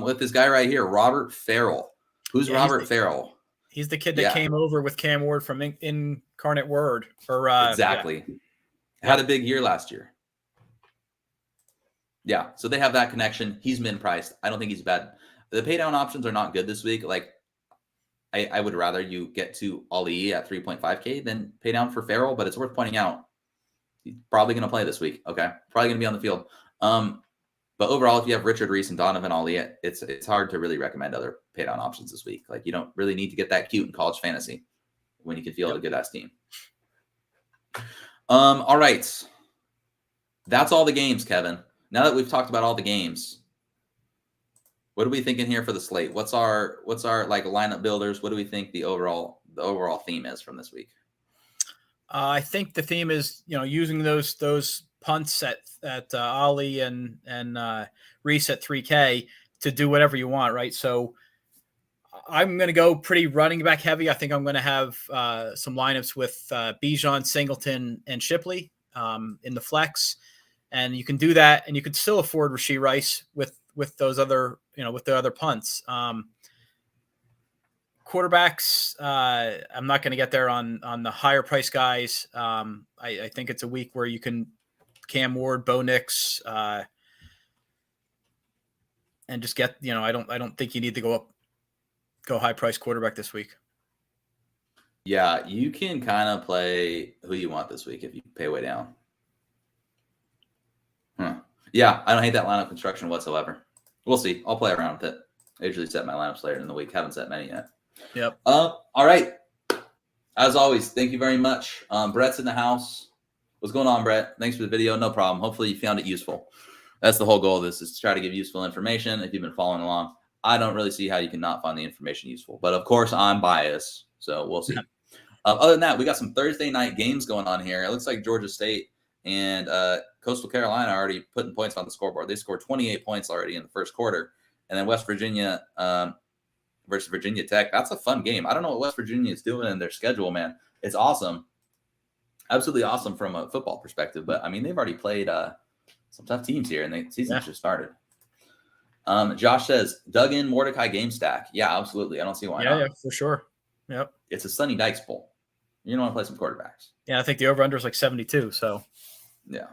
with this guy right here, Robert Farrell. Who's Robert Farrell? He's the kid that came over with Cam Ward from Incarnate Word. Exactly. Had a big year last year. Yeah, so they have that connection. He's min priced. I don't think he's bad. The pay down options are not good this week. Like, I would rather you get to Ali at 3.5K than pay down for Farrell, but it's worth pointing out he's probably going to play this week. Okay, probably going to be on the field. But overall, if you have Richard Reese and Donovan Ali, it's hard to really recommend other pay down options this week. Like, you don't really need to get that cute in college fantasy when you can field a good ass team. All right, that's all the games, Kevin. Now that we've talked about all the games, what are we thinking here for the slate? What's our like lineup builders? What do we think the overall theme is from this week? I think the theme is using those punts at Ollie and Reese at 3K to do whatever you want, right? So I'm going to go pretty running back heavy. I think I'm going to have some lineups with Bijan, Singleton, and Shipley in the flex. And you can do that, and you could still afford Rashee Rice with those other, with the other punts. Quarterbacks, I'm not going to get there on the higher price guys. I think it's a week where you can Cam Ward, Bo Nix, and just get, I don't think you need to go high price quarterback this week. Yeah, you can kind of play who you want this week if you pay way down. Yeah, I don't hate that lineup construction whatsoever. We'll see. I'll play around with it. I usually set my lineups later in the week. Haven't set many yet. Yep. All right. As always, thank you very much. Brett's in the house. What's going on, Brett? Thanks for the video. No problem. Hopefully you found it useful. That's the whole goal of this, is to try to give useful information. If you've been following along, I don't really see how you can not find the information useful. But of course, I'm biased, so we'll see. Other than that, we got some Thursday night games going on here. It looks like Georgia State and Coastal Carolina are already putting points on the scoreboard. They scored 28 points already in the first quarter. And then West Virginia versus Virginia Tech. That's a fun game. I don't know what West Virginia is doing in their schedule, man. It's awesome. Absolutely awesome from a football perspective. But, I mean, they've already played some tough teams here, and the season's just started. Josh says, dug in Mordecai game stack. Yeah, absolutely. I don't see why not. Yeah, for sure. Yep. It's a Sonny Dykes Bowl. You don't want to play some quarterbacks. Yeah, I think the over-under is like 72. So yeah,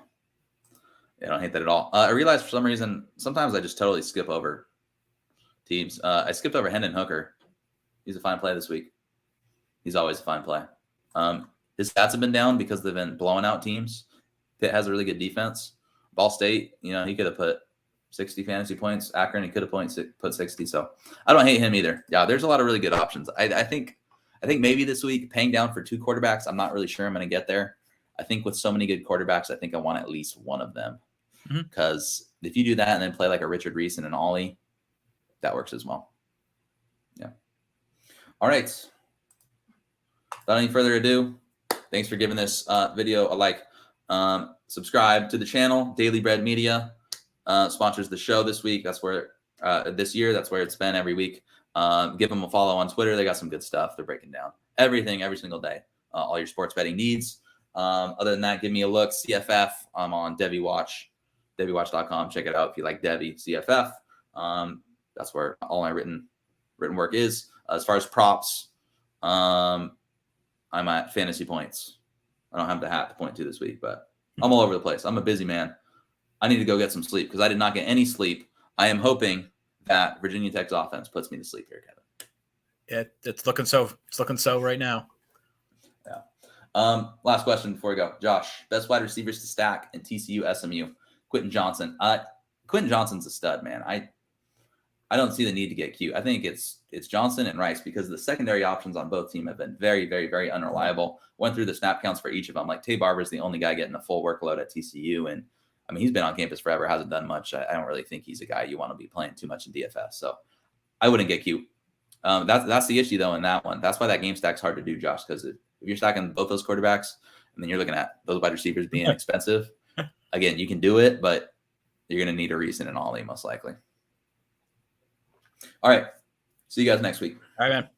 I don't hate that at all. I realized for some reason sometimes I just totally skip over teams. I skipped over Hendon Hooker. He's a fine play this week. He's always a fine play. His stats have been down because they've been blowing out teams. Pitt has a really good defense. Ball State, he could have put 60 fantasy points. Akron, he could have put 60. So I don't hate him either. Yeah, there's a lot of really good options. I think maybe this week paying down for 2 quarterbacks, I'm not really sure I'm going to get there. I think with so many good quarterbacks, I think I want at least one of them. Because if you do that and then play like a Richard Reese and an Ollie, that works as well. Yeah. All right. Without any further ado, thanks for giving this video a like. Subscribe to the channel. Daily Bread Media sponsors the show this week. That's where this year, that's where it's been every week. Give them a follow on Twitter. They got some good stuff. They're breaking down everything every single day. All your sports betting needs. Other than that, give me a look. CFF. I'm on Debbie Watch, DebbieWatch.com. Check it out if you like Debbie CFF. That's where all my written work is. As far as props, I'm at fantasy points. I don't have the hat to point to this week, but I'm all over the place. I'm a busy man. I need to go get some sleep because I did not get any sleep. I am hoping that Virginia Tech's offense puts me to sleep here, Kevin. Yeah, it's looking so. It's looking so right now. Yeah. Last question before we go. Josh, best wide receivers to stack in TCU SMU. Quentin Johnson. Quentin Johnson's a stud, man. I don't see the need to get cute. I think it's Johnson and Rice because the secondary options on both teams have been very, very, very unreliable. Went through the snap counts for each of them. Like Tay Barber's the only guy getting a full workload at TCU. And I mean, he's been on campus forever, hasn't done much. I don't really think he's a guy you want to be playing too much in DFS. So I wouldn't get cute. That's the issue though in that one. That's why that game stack's hard to do, Josh, because if you're stacking both those quarterbacks and then you're looking at those wide receivers being expensive, again, you can do it, but you're going to need a Reese and an Ollie most likely. All right. See you guys next week. All right, man.